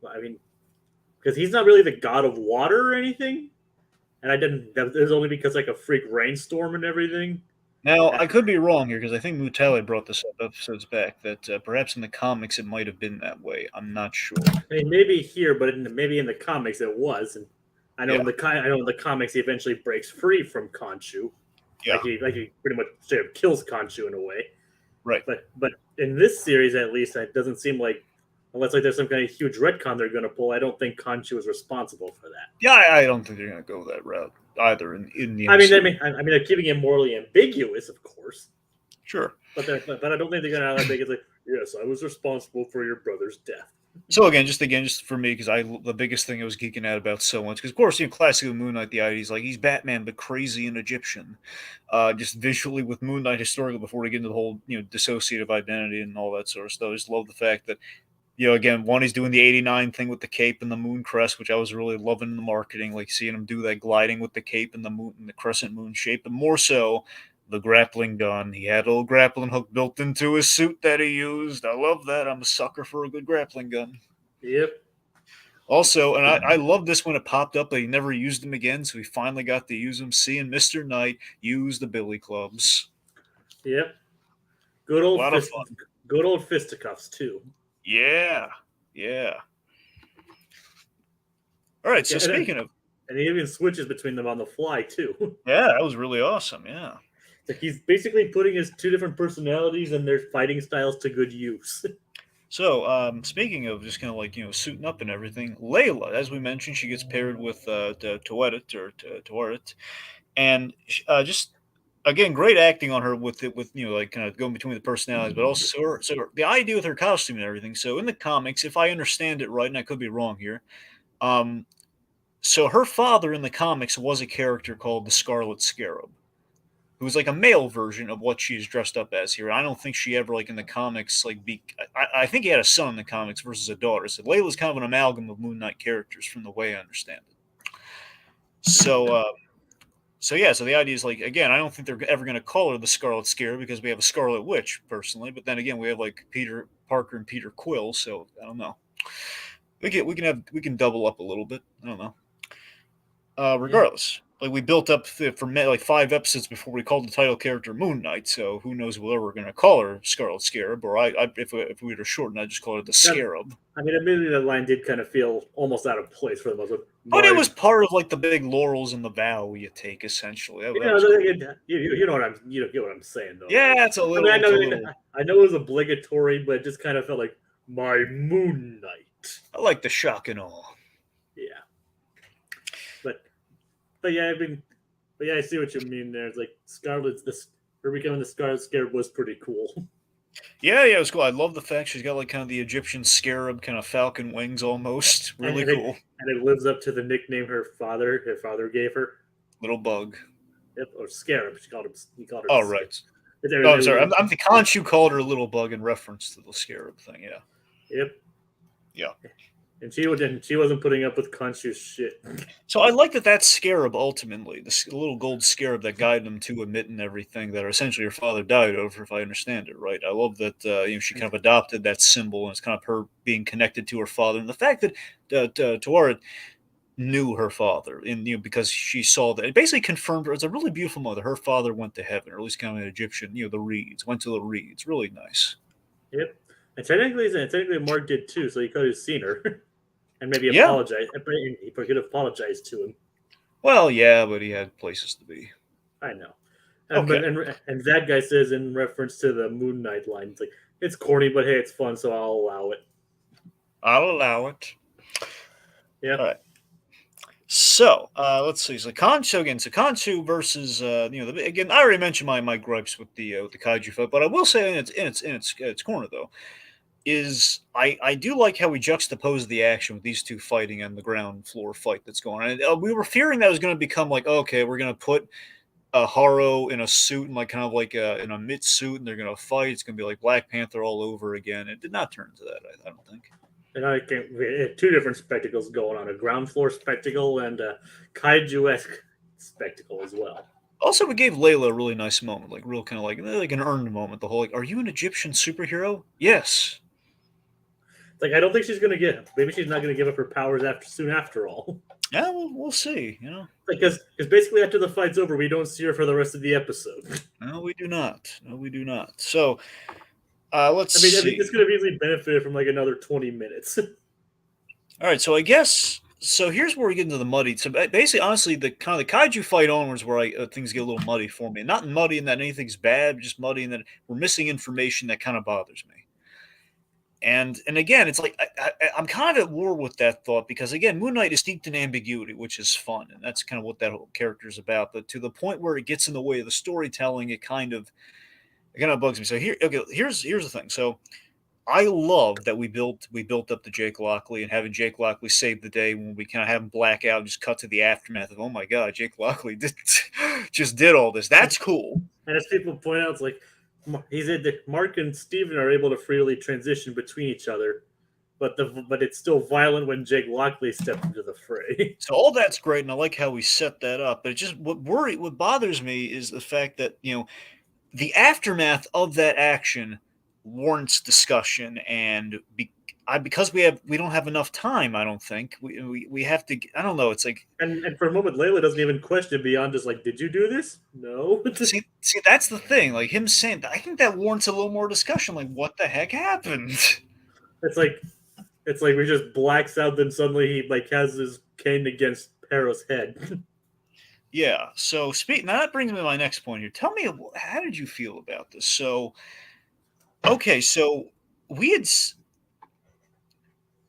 I mean, because he's not really the god of water or anything, and it was only because like a freak rainstorm and everything. Now, I could be wrong here because I think Mutale brought this up episodes back that perhaps in the comics it might have been that way. I'm not sure. I mean, maybe here, but maybe in the comics it was. And I know Yeah, I know in the comics he eventually breaks free from Khonshu, yeah, like he pretty much straight up kills Khonshu in a way. right. But in this series, at least, it doesn't seem like, unless like there's some kind of huge retcon they're going to pull. I don't think Khonshu is responsible for that. Yeah, I don't think they're going to go that route either in the I mean, MCU. they're keeping it morally ambiguous, of course, Sure. but I don't think they're going to have like, yes, I was responsible for your brother's death. So just for me, because the biggest thing I was geeking out about so much, because of course, classic Moon Knight, the idea is like he's Batman but crazy and Egyptian, just visually with Moon Knight historically before we get into the whole dissociative identity and all that sort of stuff. I just love the fact that again, one he's doing the '89 thing with the cape and the moon crest, which I was really loving in the marketing, like seeing him do that gliding with the cape and the moon and the crescent moon shape, but more so the grappling gun. He had a little grappling hook built into his suit that he used. I love that. I'm a sucker for a good grappling gun. Yep. Also, and I love this when it popped up, but he never used them again, so he finally got to use them. Seeing Mr. Knight use the billy clubs. Yep. Good A old lot of fun. Good old fisticuffs too. Yeah. Yeah. All right, so speaking of... And he even switches between them on the fly too. Yeah, that was really awesome, yeah. Like he's basically putting his two different personalities and their fighting styles to good use. So, speaking of just kind of like, suiting up and everything, Layla, as we mentioned, she gets paired with Toerit, and just again, great acting on her with like kind of going between the personalities, but also the idea with her costume and everything. So in the comics, if I understand it right, and I could be wrong here, so her father in the comics was a character called the Scarlet Scarab, who was like a male version of what she's dressed up as here. I don't think she ever, like in the comics, like I think he had a son in the comics versus a daughter. So Layla's kind of an amalgam of Moon Knight characters from the way I understand it. So yeah, so the idea is like, again, I don't think they're ever going to call her the Scarlet Scarab because we have a Scarlet Witch personally, but then again, we have like Peter Parker and Peter Quill, so I don't know. We can double up a little bit. I don't know. Regardless, like we built up for like 5 episodes before we called the title character Moon Knight, so who knows whether we're going to call her Scarlet Scarab, or if we were to shorten, I'd just call her the Scarab. I mean, admittedly, that line did kind of feel almost out of place for the most part. But it was part of like the big laurels and the vow you take, essentially. You know what you get what I'm saying, though. Yeah, it's a little. I know it was obligatory, but it just kind of felt like my Moon Knight. I like the shock and awe. Yeah, but yeah, I see what you mean there. It's like her becoming the Scarlet Scarab was pretty cool. Yeah, it was cool. I love the fact she's got like kind of the Egyptian scarab, kind of falcon wings almost. Really cool. And it lives up to the nickname her father gave her. Little bug. Yep, or scarab. He called her. Oh, right. Oh, sorry. I'm the Khonshu called her a little bug in reference to the scarab thing. Yeah. Yep. Yeah. And she wasn't putting up with Khonshu's shit. So I like that scarab ultimately, the little gold scarab that guided him to Amit and everything that essentially her father died over, if I understand it right. I love that she kind of adopted that symbol, and it's kind of her being connected to her father, and the fact that Toerit knew her father, and because she saw that, it basically confirmed her as a really beautiful mother. Her father went to heaven, or at least kind of an Egyptian, the reeds, went to the reeds. Really nice. Yep. And technically Mark did too, so he could have seen her. And maybe apologize. He could have apologized to him. Well, yeah, but he had places to be. I know. And that guy says in reference to the Moon Knight line, it's like, it's corny, but hey, it's fun, so I'll allow it. I'll allow it. Yeah. All right. So let's see. So Khonshu versus again, I already mentioned my gripes with the kaiju fight, but I will say in its corner though, is I do like how we juxtapose the action with these two fighting and the ground floor fight that's going on. And, we were fearing that was going to become like, okay, we're going to put a Haro in a suit and like kind of like in a mid suit, and they're going to fight. It's going to be like Black Panther all over again. It did not turn into that, I don't think. And we had 2 different spectacles going on: a ground floor spectacle and a kaiju-esque spectacle as well. Also, we gave Layla a really nice moment, like real kind of like an earned moment. The whole like, are you an Egyptian superhero? Yes. Like, I don't think she's gonna maybe she's not gonna give up her powers soon after all. Yeah, we'll see. Because basically after the fight's over, we don't see her for the rest of the episode. No, we do not. No, we do not. So let's I mean, see. this could have easily benefited from like another 20 minutes. All right, so I guess so. Here's where we get into the muddy. So basically, honestly, the kind of the kaiju fight onwards where things get a little muddy for me. Not muddy in that anything's bad, just muddy in that we're missing information that kind of bothers me. And again, it's like I'm kind of at war with that thought because again, Moon Knight is steeped in ambiguity, which is fun, and that's kind of what that whole character is about. But to the point where it gets in the way of the storytelling, it kind of bugs me. So here's the thing. So I love that we built up to Jake Lockley and having Jake Lockley save the day when we kind of have him black out and just cut to the aftermath of, oh my god, Jake Lockley just did all this. That's cool. And as people point out, it's like he said that Mark and Steven are able to freely transition between each other, but it's still violent when Jake Lockley steps into the fray. So all that's great, and I like how we set that up. But it just what bothers me is the fact that the aftermath of that action warrants discussion, and because we don't have enough time. I don't think we have to. I don't know. It's like And for a moment, Layla doesn't even question beyond just like, did you do this? No. see that's the thing. Like him saying, I think that warrants a little more discussion. Like what the heck happened? It's like we just blacks out, then suddenly he like has his cane against Pero's head. Yeah. So now that brings me to my next point here. Tell me, how did you feel about this? So okay, so we had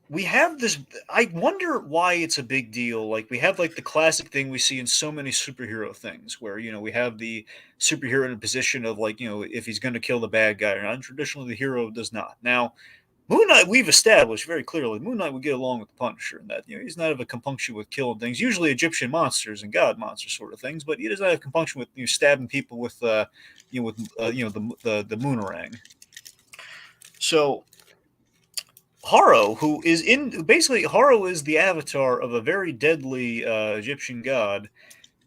we have this. I wonder why it's a big deal. Like we have like the classic thing we see in so many superhero things where we have the superhero in a position of like if he's going to kill the bad guy or not. And traditionally the hero does not. Now Moon Knight, we've established very clearly, Moon Knight would get along with the Punisher, and that he's not of a compunction with killing things. Usually Egyptian monsters and god monsters sort of things, but he doesn't have compunction with stabbing people with the moonerang. So Haro, Haro is the avatar of a very deadly Egyptian god.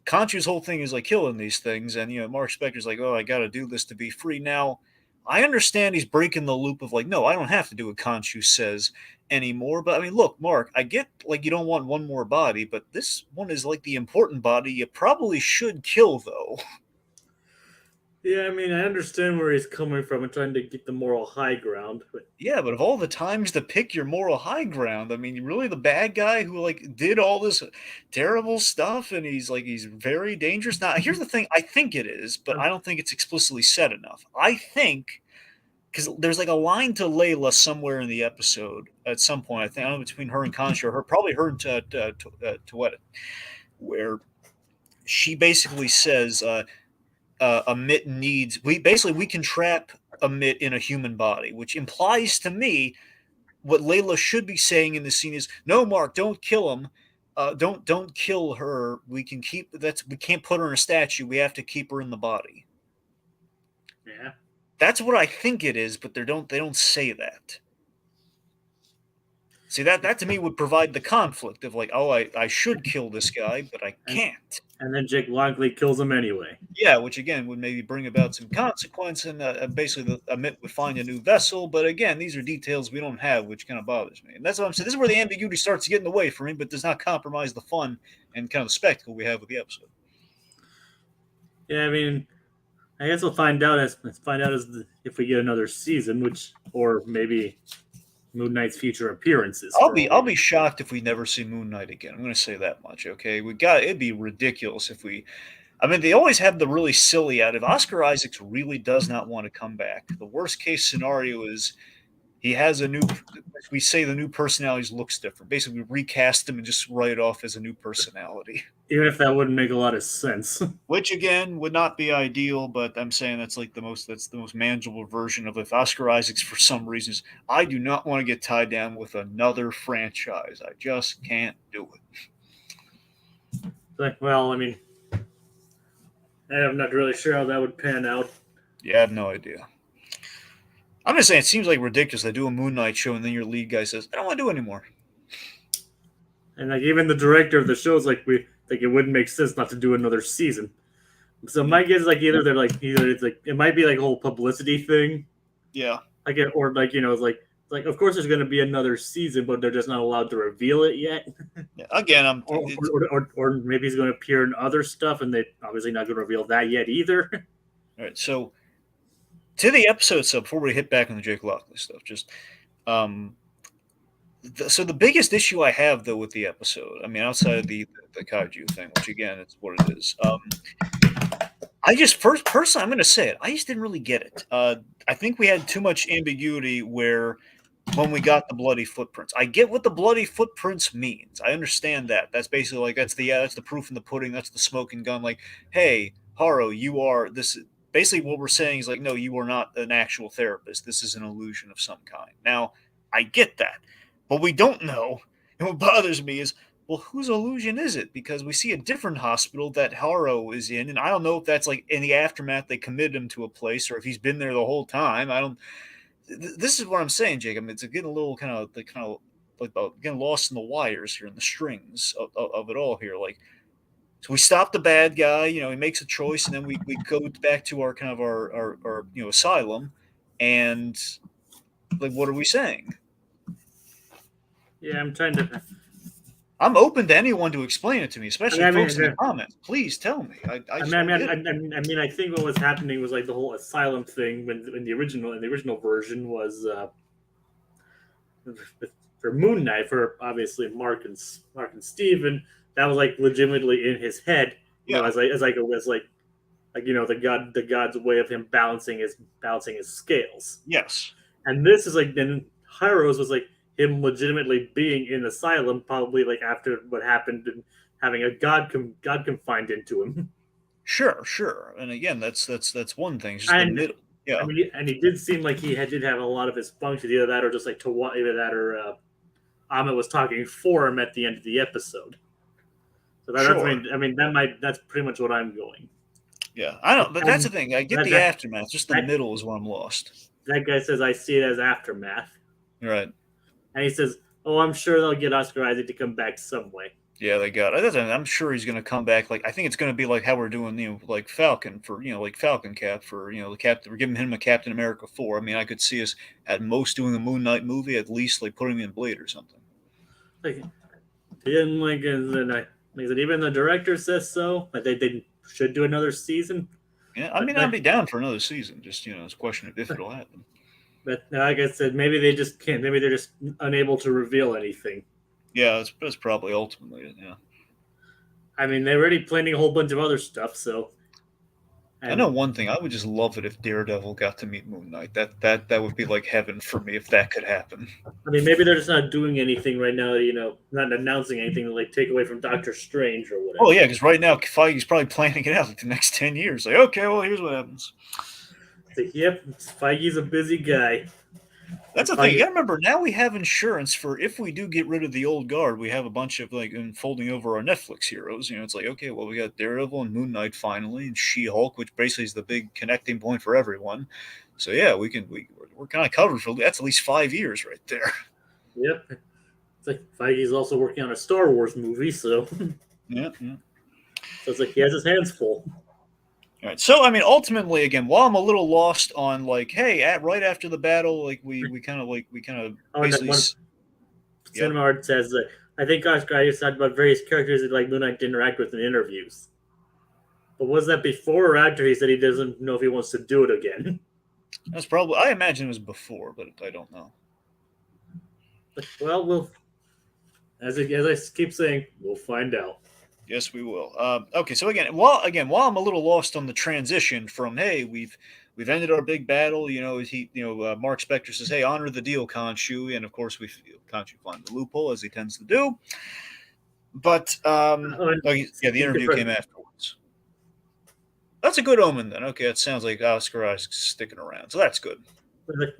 Khonshu's whole thing is like killing these things, and Mark Spector's like, oh, I got to do this to be free. Now, I understand he's breaking the loop of like, no, I don't have to do what Khonshu says anymore. But I mean, look, Mark, I get like you don't want one more body, but this one is like the important body. You probably should kill though. Yeah, I mean, I understand where he's coming from and trying to get the moral high ground, but Yeah, but of all the times to pick your moral high ground, I mean, you're really the bad guy who like did all this terrible stuff, and he's very dangerous. Now, here's the thing: I think it is, but I don't think it's explicitly said enough. I think because there's like a line to Layla somewhere in the episode at some point. I think I don't know between her and Concha, probably her and Tueta, where she basically says. Amit needs we can trap Amit in a human body, which implies to me what Layla should be saying in the scene is, no, Mark, don't kill him. Don't kill her. We can't put her in a statue. We have to keep her in the body. yeah. That's what I think it is, but they don't say that. See, that to me would provide the conflict of like, oh, I should kill this guy, but I can't. And then Jake Lockley kills him anyway. Yeah, which again would maybe bring about some consequence, and basically Amit would find a new vessel. But again, these are details we don't have, which kind of bothers me. And that's what I'm saying. This is where the ambiguity starts to get in the way for me, but does not compromise the fun and kind of the spectacle we have with the episode. Yeah, I mean, I guess we'll find out if we get another season, or maybe Moon Knight's future appearances. I'll be shocked if we never see Moon Knight again. I'm going to say that much. Okay, it'd be ridiculous if we. I mean, they always have the really silly out. If Oscar Isaacs really does not want to come back, the worst case scenario is he has a new. We say the new personality looks different. Basically, we recast him and just write it off as a new personality. Even if that wouldn't make a lot of sense. Which again would not be ideal, but I'm saying that's the most manageable version of if Oscar Isaacs for some reasons. I do not want to get tied down with another franchise. I just can't do it. Well, I mean, I'm not really sure how that would pan out. Yeah, I have no idea. I'm just saying it seems like ridiculous. They do a Moon Knight show and then your lead guy says, I don't want to do it anymore. And like even the director of the show is like it wouldn't make sense not to do another season. So my guess is like either it's like it might be like a whole publicity thing. Yeah. Or like it's like like, of course, there's going to be another season, but they're just not allowed to reveal it yet. Yeah, again, Or maybe he's going to appear in other stuff, and they're obviously not going to reveal that yet either. all right. So to the episode stuff before we hit back on the Jake Lockley stuff, just um, so the biggest issue I have though with the episode, I mean, outside of the kaiju thing, which again, it's what it is. I just personally, I'm going to say it. I just didn't really get it. I think we had too much ambiguity where when we got the bloody footprints. I get what the bloody footprints means. I understand that. That's basically like that's the proof in the pudding. That's the smoking gun. Like, hey, Haro, you are this. Basically, what we're saying is like, no, you are not an actual therapist. This is an illusion of some kind. Now, I get that, but we don't know. And what bothers me is, well, whose illusion is it? Because we see a different hospital that Haro is in, and I don't know if that's like in the aftermath they committed him to a place or if he's been there the whole time. I don't. This is what I'm saying, Jacob. It's getting a little kind of like getting lost in the wires here in the strings of it all here. Like, so we stop the bad guy, he makes a choice, and then we go back to our kind of our asylum, and like, what are we saying? Yeah, I'm trying to. I'm open to anyone to explain it to me, especially folks in the comments. Please tell me. I mean, I think what was happening was like the whole asylum thing when in the original version was for Moon Knight, for obviously Mark and Steven, that was like legitimately in his head, as the god's way of him balancing his scales. Yes. And this is like then Hyros was like him legitimately being in asylum, probably like after what happened and having a god confined into him. Sure. And again, that's one thing. It's just the middle. Yeah. I mean, and he did seem like he did have a lot of his functions, either that or just like either that or Amit was talking for him at the end of the episode. So that's pretty much what I'm going. Yeah, I don't, but that's the thing. I get the aftermath. Just the middle is where I'm lost. That guy says, I see it as aftermath. Right. And he says, oh, I'm sure they'll get Oscar Isaac to come back some way. Yeah, they got it. I'm sure he's going to come back. Like, I think it's going to be like how we're doing, like Falcon for, like Falcon Cap for, the Captain. We're giving him a Captain America 4. I mean, I could see us at most doing a Moon Knight movie, at least like putting him in Blade or something. Like, he didn't like it. Even the director says so. Like they should do another season. Yeah, I mean, I'd be down for another season. Just it's a question of if it'll happen. But like I said, maybe they just can't. Maybe they're just unable to reveal anything. Yeah, that's probably ultimately it. Yeah. I mean, they're already planning a whole bunch of other stuff. So. I know one thing. I would just love it if Daredevil got to meet Moon Knight. That would be like heaven for me if that could happen. I mean, maybe they're just not doing anything right now. Not announcing anything to like take away from Doctor Strange or whatever. Oh yeah, because right now Feige's probably planning it out like the next 10 years. Like, okay, well, here's what happens. Yep, Feige's a busy guy. That's the thing. You gotta remember, now we have insurance for if we do get rid of the old guard, we have a bunch of like unfolding over our Netflix heroes. It's like, okay, well, we got Daredevil and Moon Knight finally, and She-Hulk, which basically is the big connecting point for everyone. So yeah, we're kind of covered for that's at least 5 years right there. Yep. It's like Feige's also working on a Star Wars movie, so yeah. So it's like he has his hands full. All right. So I mean, ultimately, again, while I'm a little lost on like, hey, right after the battle, like we kind of basically. Cinema Art says that I think Oscar Isaac talked about various characters that like Moon Knight to interact with in interviews. But was that before or after he said he doesn't know if he wants to do it again? That's probably. I imagine it was before, but I don't know. Well, as I keep saying, we'll find out. Yes, we will. Okay, so while I'm a little lost on the transition from hey, we've ended our big battle. Mark Spector says, hey, honor the deal, Khonshu, and of course Khonshu finds the loophole as he tends to do. But the interview came afterwards. That's a good omen then. Okay, it sounds like Oscar Isaac's sticking around, so that's good.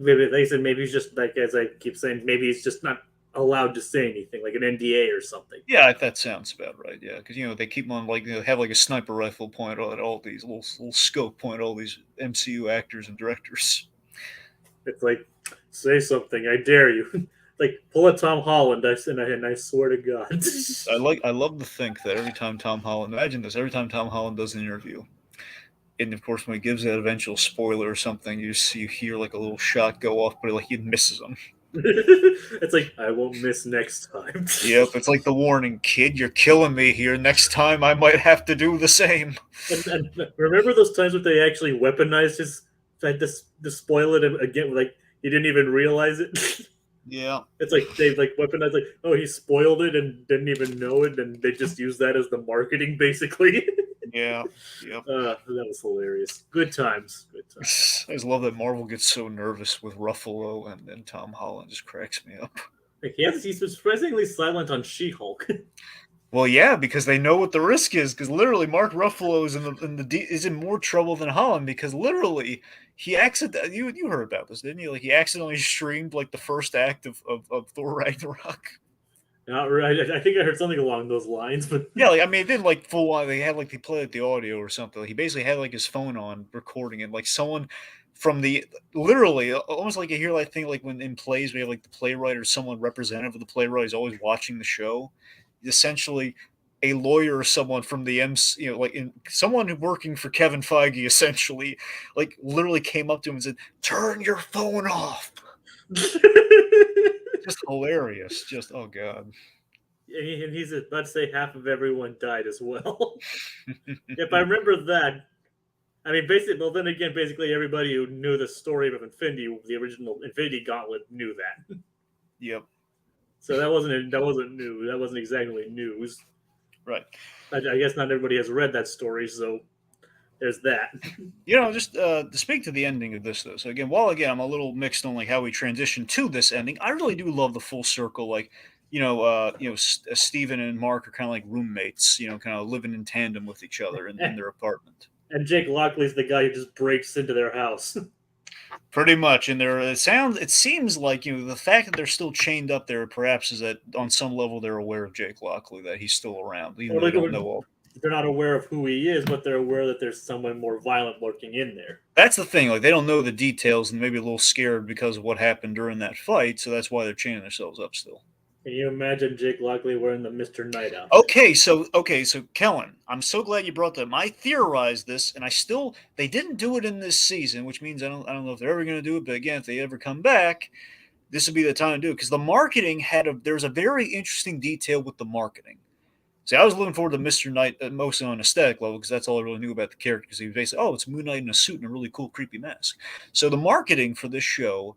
Maybe they said maybe he's just like as I keep saying, maybe he's just not allowed to say anything, like an NDA or something. Yeah, that sounds about right. Yeah, because they keep on like have like a sniper rifle point at all these little scope point all these MCU actors and directors. It's like, say something, I dare you. Like pull a Tom Holland, I swear to God. I love to think that every time Tom Holland does an interview, and of course when he gives that eventual spoiler or something, you hear like a little shot go off, but like he misses them. It's like, I won't miss next time. Yep, it's like the warning, kid, you're killing me here. Next time I might have to do the same. And remember those times when they actually weaponized his, like, to spoil it again, like, he didn't even realize it? Yeah, It's like they like weaponized, like, oh, he spoiled it and didn't even know it, and they just used that as the marketing, basically. yeah, yep. That was hilarious. Good times. Good I times. just love that Marvel gets so nervous with Ruffalo and Tom Holland just cracks me up. Like, he's surprisingly silent on She-Hulk. Well, yeah, because they know what the risk is. Because literally, Mark Ruffalo is is in more trouble than Holland because literally he accidentally you heard about this, didn't you? Like he accidentally streamed like the first act of Thor Ragnarok. Not right. I think I heard something along those lines, but Yeah, like I mean, it didn't like full on. They had like they played the audio or something. Like, he basically had like his phone on recording it. Like someone from the literally almost like you hear like thing like when in plays we have like the playwright or someone representative of the playwright is always watching the show. Essentially, a lawyer or someone from the MC, like someone working for Kevin Feige, essentially, like literally came up to him and said, "Turn your phone off." Just hilarious. Just oh god. and he's about to say half of everyone died as well. If I remember that, I mean, basically, well, then again, basically everybody who knew the story of Infinity, the original Infinity Gauntlet, knew that. Yep. So that wasn't new. That wasn't exactly news. Right. I guess not everybody has read that story, so there's that. Just to speak to the ending of this, though. So again, I'm a little mixed on like how we transition to this ending. I really do love the full circle, like Steven and Mark are kind of like roommates, kind of living in tandem with each other in their apartment. And Jake Lockley's the guy who just breaks into their house. Pretty much, and it seems like the fact that they're still chained up there, perhaps is that on some level they're aware of Jake Lockley, that he's still around, even Or though they like, don't know all. they're not aware of who he is, but they're aware that there's someone more violent lurking in there. That's the thing, like they don't know the details and maybe a little scared because of what happened during that fight, so that's why they're chaining themselves up still. Can you imagine Jake Lockley wearing the Mr. Knight outfit? Okay, so Kellen, I'm so glad you brought that. I theorized this, and they didn't do it in this season, which means I don't know if they're ever going to do it. But again, if they ever come back, this would be the time to do it because the marketing there's a very interesting detail with the marketing. See, I was looking forward to Mr. Knight mostly on aesthetic level because that's all I really knew about the character. Because he was basically, it's Moon Knight in a suit and a really cool, creepy mask. So the marketing for this show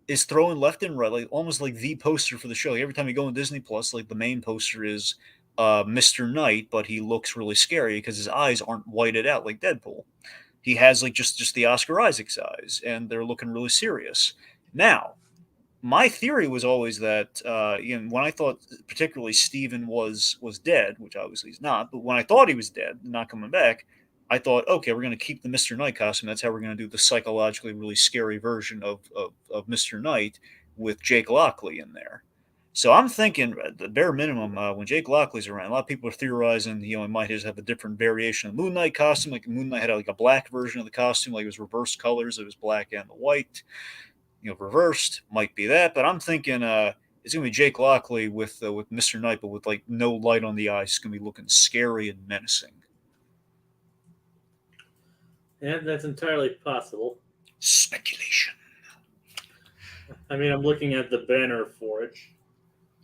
is throwing left and right, like almost like the poster for the show. Like, every time you go on Disney Plus, like the main poster is Mr. Knight, but he looks really scary because his eyes aren't whited out like Deadpool. He has like just the Oscar Isaac's eyes, and they're looking really serious. Now, my theory was always that when I thought particularly Steven was dead, which obviously he's not, but when I thought he was dead, not coming back, I thought, okay, we're going to keep the Mr. Knight costume. That's how we're going to do the psychologically really scary version of Mr. Knight with Jake Lockley in there. So I'm thinking, at the bare minimum, when Jake Lockley's around, a lot of people are theorizing, he might just have a different variation of Moon Knight costume. Like Moon Knight had like a black version of the costume, like it was reversed colors. It was black and the white. Reversed might be that, but I'm thinking it's gonna be Jake Lockley with Mr. Knight, but with like no light on the eyes. It's gonna be looking scary and menacing. Yeah, that's entirely possible. Speculation. I mean, I'm looking at the banner for it.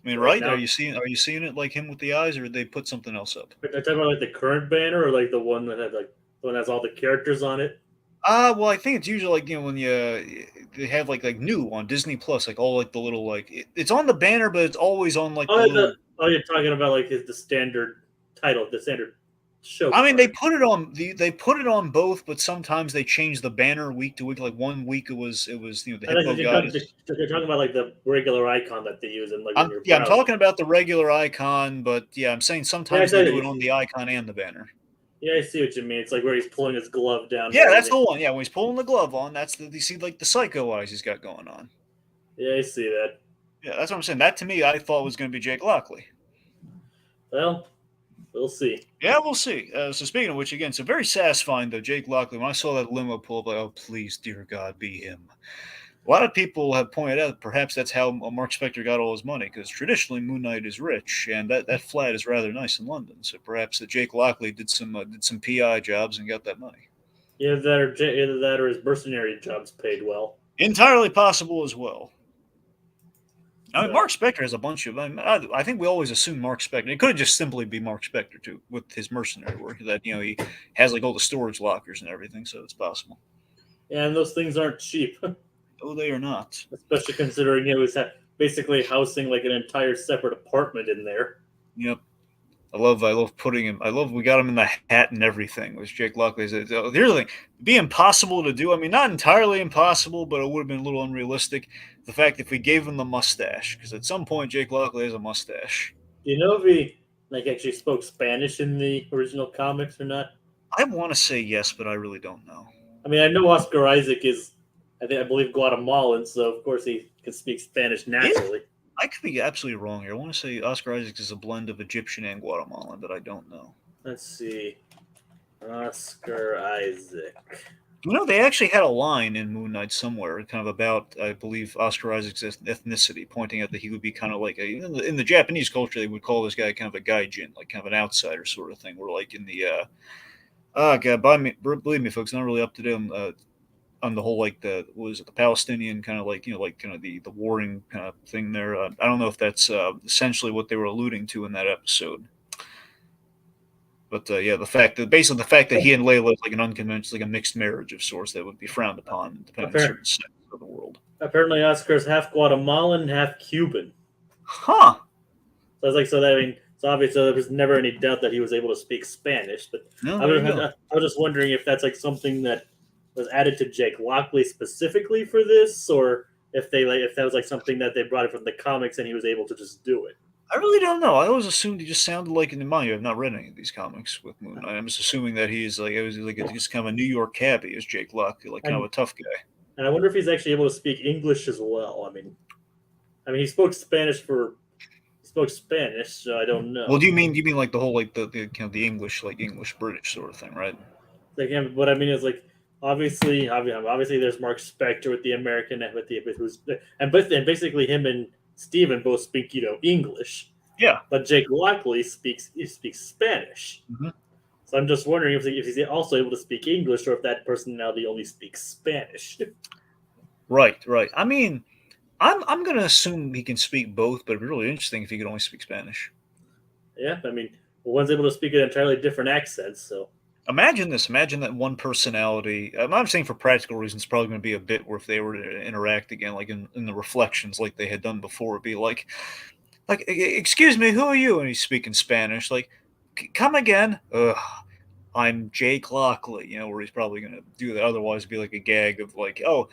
I mean, right? Are you seeing it like him with the eyes, or did they put something else up? Are you talking about like the current banner, or like the one that had like the one that has all the characters on it? Well, I think it's usually like when they have like new on Disney Plus, like all like the little it's on the banner, but it's always on like the little. You're talking about like the standard title, the standard show. I mean, they put it on both, but sometimes they change the banner week to week. Like one week it was the Hippo Goddess. You're talking about like the regular icon that they use in like I'm talking about the regular icon, but I'm saying sometimes they do it on the icon and the banner. Yeah, I see what you mean. It's like where he's pulling his glove down. Yeah, that's the one. Yeah, when he's pulling the glove on, you see like the psycho eyes he's got going on. Yeah, I see that. Yeah, that's what I'm saying. That to me, I thought was going to be Jake Lockley. Well, we'll see. Yeah, we'll see. So speaking of which, again, so very satisfying though, Jake Lockley. When I saw that limo pull up, like, oh please, dear God, be him. A lot of people have pointed out perhaps that's how Mark Spector got all his money, because traditionally Moon Knight is rich, and that flat is rather nice in London. So perhaps that Jake Lockley did some PI jobs and got that money. Either that or his mercenary jobs paid well. Entirely possible as well. I mean, So Mark Spector has a bunch of. I think we always assume Mark Spector. It could just simply be Mark Spector too, with his mercenary work. That he has like all the storage lockers and everything, so it's possible. and those things aren't cheap, Oh, they are not. especially considering it was basically housing like an entire separate apartment in there. Yep. I love putting him. I love we got him in the hat and everything. Was Jake Lockley? Here's the thing: it'd be impossible to do. I mean, not entirely impossible, but it would have been a little unrealistic. The fact if we gave him the mustache, because at some point Jake Lockley has a mustache. Do you know if he like actually spoke Spanish in the original comics or not? I want to say yes, but I really don't know. I mean, I know Oscar Isaac is, I believe Guatemalan, so of course he can speak Spanish naturally. I could be absolutely wrong here. I want to say Oscar Isaac is a blend of Egyptian and Guatemalan, but I don't know. Let's see, Oscar Isaac. They actually had a line in Moon Knight somewhere, kind of about, I believe, Oscar Isaac's ethnicity, pointing out that he would be kind of like in the Japanese culture, they would call this guy kind of a gaijin, like kind of an outsider sort of thing. Where like in the God, believe me, folks, I'm not really up to date on the whole like the Palestinian kind of like like kind of the warring kind of thing there. I don't know if that's essentially what they were alluding to in that episode. But yeah, the fact that he and Layla is like an unconventional, like a mixed marriage of sorts that would be frowned upon depending on certain sectors of the world. Apparently, Oscar's half Guatemalan, half Cuban. Huh. So I was like, so obviously there was never any doubt that he was able to speak Spanish. But No, I there was, you go. I was just wondering if that's like something that was added to Jake Lockley specifically for this, or if that was like something that they brought it from the comics and he was able to just do it. I really don't know. I always assumed he just sounded like in the mind. I've not read any of these comics with Moon Knight. I'm just assuming that he's like just kind of a New York cabbie as Jake Lockley, like kind of a tough guy. And I wonder if he's actually able to speak English as well. I mean, he spoke Spanish, so I don't know. Well, do you mean like the whole like the kind of the English like English British sort of thing, right? Like, what I mean is like obviously there's Mark Spector with the American and basically him and Steven both speak English. Yeah. But Jake Lockley speaks Spanish. Mm-hmm. So I'm just wondering if he's also able to speak English or if that personality only speaks Spanish. Right. I mean, I'm gonna assume he can speak both, but it'd be really interesting if he could only speak Spanish. Yeah, I mean, one's able to speak an entirely different accent, so. Imagine this. Imagine that one personality. I'm saying for practical reasons, it's probably going to be a bit where if they were to interact again, like in the reflections, like they had done before, it'd be like, excuse me, who are you? And he's speaking Spanish, like, come again. Ugh, I'm Jake Lockley. Where he's probably going to do that. Otherwise, it'd be like a gag of like, oh,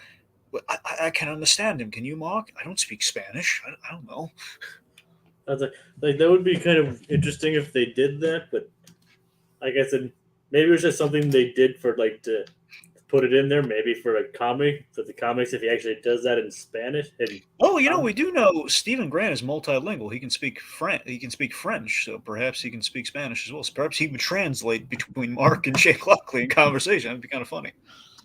I can understand him. Can you, Mark? I don't speak Spanish. I don't know. Like that would be kind of interesting if they did that, but like I said, maybe it was just something they did for like to put it in there, maybe for a comic. So the comics, if he actually does that in Spanish, we do know Stephen Grant is multilingual. He can speak French, so perhaps he can speak Spanish as well. So perhaps he would translate between Mark and Jake Lockley in conversation. That'd be kind of funny.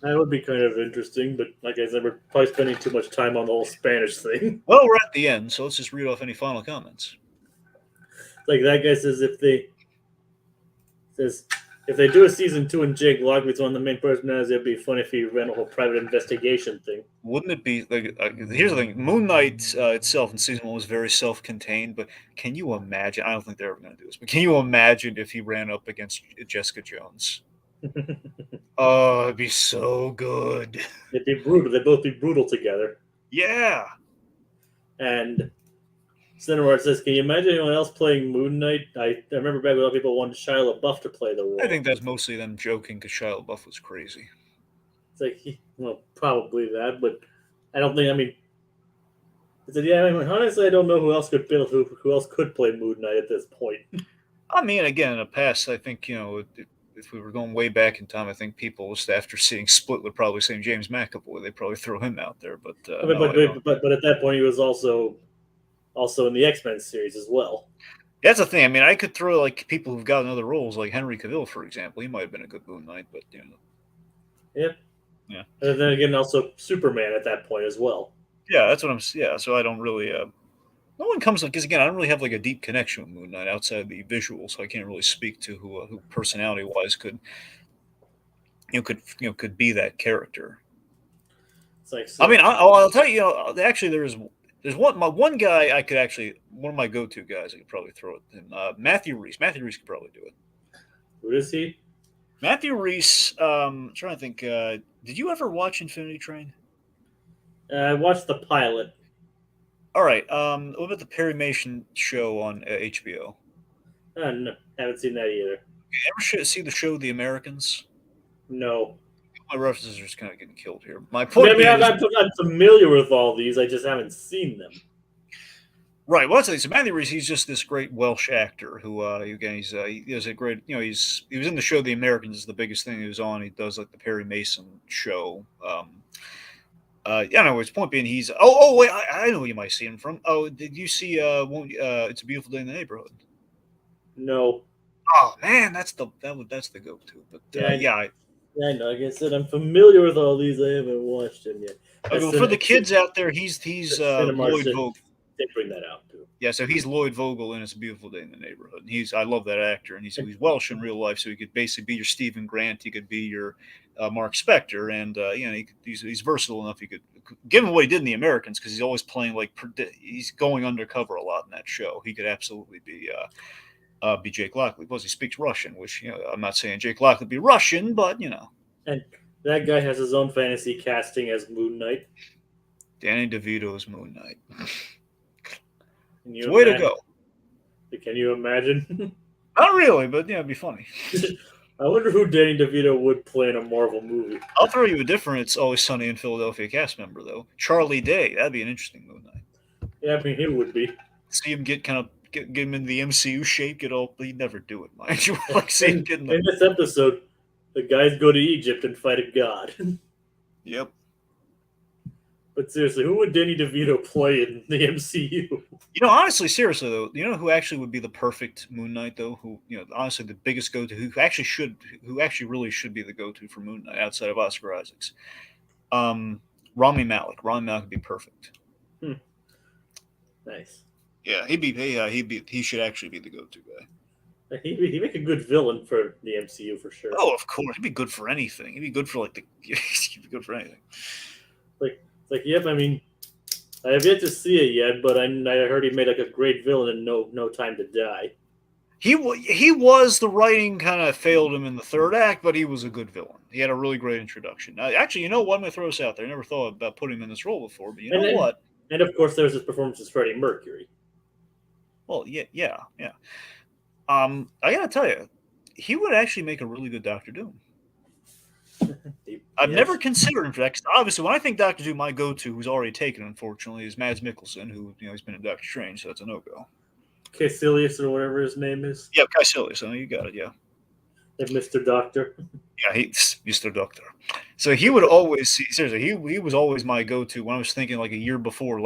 That would be kind of interesting, but like I said, we're probably spending too much time on the whole Spanish thing. Well, we're at the end, so let's just read off any final comments. Like that guy says, if they do a season 2 and Jake Lockley's one of the main personalities, it'd be funny if he ran a whole private investigation thing. Wouldn't it be like? Here's the thing: Moon Knight itself in season 1 was very self-contained, but can you imagine? I don't think they're ever going to do this, but can you imagine if he ran up against Jessica Jones? Oh, it'd be so good. It'd be brutal. They'd both be brutal together. Yeah. And Cinemark says, can you imagine anyone else playing Moon Knight? I remember back when a lot of people wanted Shia LaBeouf to play the role. I think that's mostly them joking because Shia LaBeouf was crazy. It's like, well, probably that, but I don't think. I mean, honestly, I don't know who else could play Moon Knight at this point. I mean, again, in the past, I think if we were going way back in time, I think people just after seeing Split would probably say James McAvoy. They'd probably throw him out there, but but at that point, he was also in the X-Men series as well. That's the thing. I mean, I could throw like people who've gotten other roles, like Henry Cavill, for example. He might have been a good Moon Knight, but Yeah. And then again, also Superman at that point as well. Yeah, that's what I'm. Yeah, so I don't really. No one comes because again, I don't really have like a deep connection with Moon Knight outside the visuals, so I can't really speak to who personality wise could be that character. It's like I mean, I'll tell you. Actually, there is There's one guy I could actually, one of my go-to guys I could probably throw at him. Matthew Reese. Matthew Reese could probably do it. Who is he? Matthew Reese. I'm trying to think. Did you ever watch Infinity Train? I watched the pilot. All right. What about the Perry Mason show on HBO? No, haven't seen that either. You ever see the show The Americans? No. My references are just kind of getting killed here. My I point mean, being is, I'm familiar with all these. I just haven't seen them. right. Well, I'll tell you, so Matthew Reese, he's just this great Welsh actor who, again, he has a great, he was in the show The Americans, is the biggest thing he was on. He does like the Perry Mason show. Yeah, no, his point being, wait, I know where you might see him from. Oh, did you see It's a Beautiful Day in the Neighborhood? No. Oh man, that's the go-to. But Yeah, I know. Like I said, I'm familiar with all these. I haven't watched them yet. For the kids out there, he's Lloyd Vogel. They bring that out too. Yeah, so he's Lloyd Vogel in It's a Beautiful Day in the Neighborhood. I love that actor, and he's Welsh in real life, so he could basically be your Stephen Grant, he could be your Mark Spector, and he's versatile enough. He could, given what he did in The Americans, because he's always playing he's going undercover a lot in that show. He could absolutely be Jake Lockley. Plus, he speaks Russian, which I'm not saying Jake Lockley be Russian, but And that guy has his own fantasy casting as Moon Knight. Danny DeVito's Moon Knight. Way to go. Can you imagine? Not really, but it'd be funny. I wonder who Danny DeVito would play in a Marvel movie. I'll throw you a different It's Always Sunny in Philadelphia cast member, though. Charlie Day. That'd be an interesting Moon Knight. Yeah, I mean, he would be. See him get him in the MCU shape, he'd never do it, mind you. Like seeing him in this episode, the guys go to Egypt and fight a god. Yep. But seriously, who would Danny DeVito play in the MCU? Honestly, seriously though, who actually would be the perfect Moon Knight though? Who honestly the biggest go-to, who actually really should be the go-to for Moon Knight outside of Oscar Isaacs. Rami Malek. Rami Malek would be perfect. Nice. Yeah, he should actually be the go-to guy. He'd make a good villain for the MCU for sure. Oh, of course, he'd be good for anything. He'd be good for he'd be good for anything. Yep. I mean, I have yet to see it yet, but I heard he made a great villain in No Time to Die. He was, the writing kind of failed him in the third act, but he was a good villain. He had a really great introduction. Actually, you know what? I'm gonna throw this out there. I never thought about putting him in this role before, but you know what? And of course, there's his performance as Freddie Mercury. Well, yeah. I gotta tell you, he would actually make a really good Doctor Doom. I've never considered him for that, because obviously when I think Doctor Doom, my go-to, who's already taken, unfortunately, is Mads Mikkelsen, who he's been in Doctor Strange, so that's a no-go. Caecilius or whatever his name is. Yeah, Caecilius. I know you got it. Yeah. And Mr. Doctor. Yeah, he's Mr. Doctor. So he would always seriously. He was always my go-to when I was thinking the year before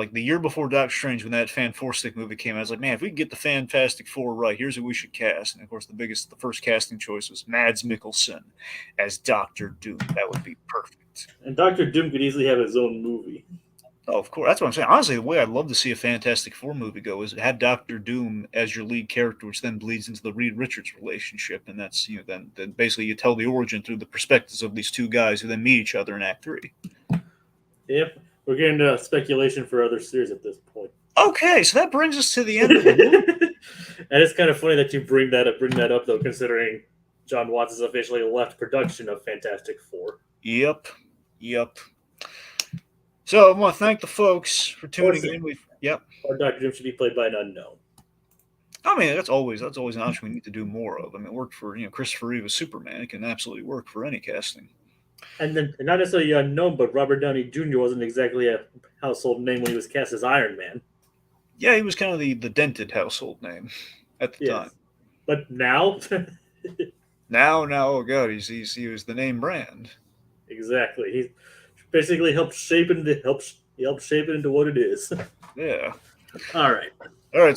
Doctor Strange, when that Fan Four Stick movie came out. I was like, man, if we could get the Fantastic Four right, here's who we should cast. And of course, the first casting choice was Mads Mikkelsen as Doctor Doom. That would be perfect. And Doctor Doom could easily have his own movie. Oh, of course. That's what I'm saying. Honestly, the way I'd love to see a Fantastic Four movie go is have Doctor Doom as your lead character, which then bleeds into the Reed Richards relationship, and that's then basically you tell the origin through the perspectives of these two guys who then meet each other in Act 3. Yep, we're getting into speculation for other series at this point. Okay, so that brings us to the end of the movie. And it's kind of funny that you bring that up though, considering John Watts has officially left production of Fantastic Four. Yep. So I want to thank the folks for tuning in. Or Doctor Doom should be played by an unknown. I mean, that's always an option we need to do more of. I mean, it worked for Christopher Reeve as Superman. It can absolutely work for any casting. And then not necessarily unknown, but Robert Downey Jr. wasn't exactly a household name when he was cast as Iron Man. Yeah, he was kind of the dented household name at the time. But now, now, oh god, he was the name brand. Exactly. He basically helped shape it into what it is. Yeah. All right.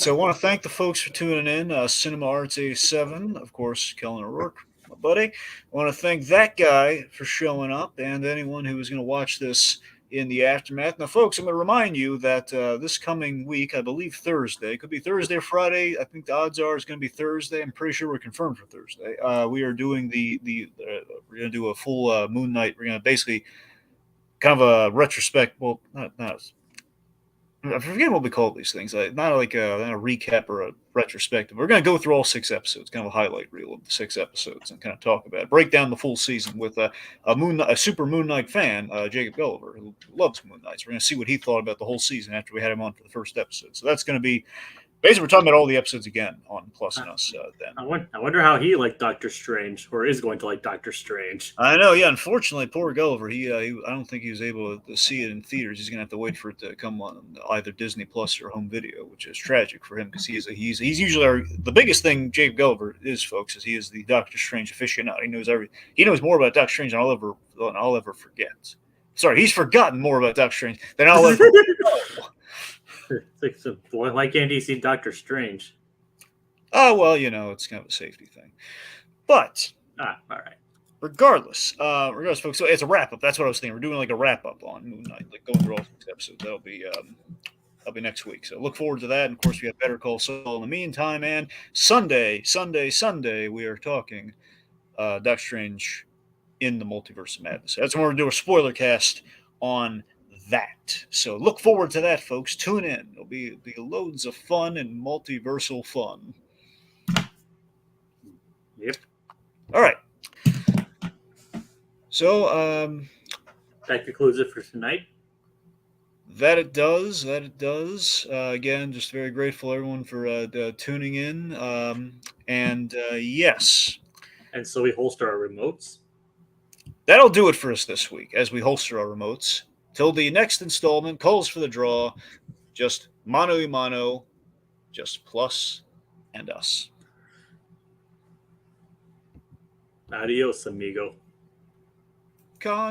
So I want to thank the folks for tuning in. Cinema Arts 87, of course, Kellen O'Rourke, my buddy. I want to thank that guy for showing up, and anyone who is going to watch this in the aftermath. Now, folks, I'm going to remind you that this coming week, I believe Thursday, could be Thursday or Friday. I think the odds are it's going to be Thursday. I'm pretty sure we're confirmed for Thursday. We are doing we're going to do a full Moon Knight. We're going to basically kind of a retrospect. Well, not I forget what we call these things. Not like not a recap or a retrospective. We're going to go through all 6 episodes, kind of a highlight reel of the 6 episodes, and kind of talk about it. Break down the full season with a super Moon Knight fan, Jacob Gulliver, who loves Moon Knight. So we're going to see what he thought about the whole season after we had him on for the first episode. So that's going to be basically we're talking about all the episodes again on Plus and Us. Then I wonder how he liked Doctor Strange, or is going to like Doctor Strange. I know, yeah. Unfortunately, poor Gulliver. I don't think he was able to see it in theaters. He's gonna have to wait for it to come on either Disney Plus or home video, which is tragic for him because he's usually the biggest thing. Jacob Gulliver is, folks, is he is the Doctor Strange aficionado. He knows more about Doctor Strange than I'll ever forget. Sorry, he's forgotten more about Doctor Strange than I'll ever know. It's like, so, why can't he see Doctor Strange? Oh well, it's kind of a safety thing, but. All right. Regardless, folks. So it's a wrap up. That's what I was thinking. We're doing like a wrap up on Moon Knight, like going through all 6 episodes. That'll be next week. So look forward to that. And of course, we have Better Call Saul in the meantime. And Sunday, we are talking Doctor Strange in the Multiverse of Madness. That's when we're gonna do a spoiler cast on that. So look forward to that, folks. Tune in. There'll be loads of fun and multiversal fun. Yep. All right. So That concludes it for tonight. That it does. Again, just very grateful everyone for tuning in. And yes, And so we holster our remotes. that'll do it for us this week as we holster our remotes. Till the next installment, calls for the draw, just mano y mano, just Plus and Us. Adios, amigo. Con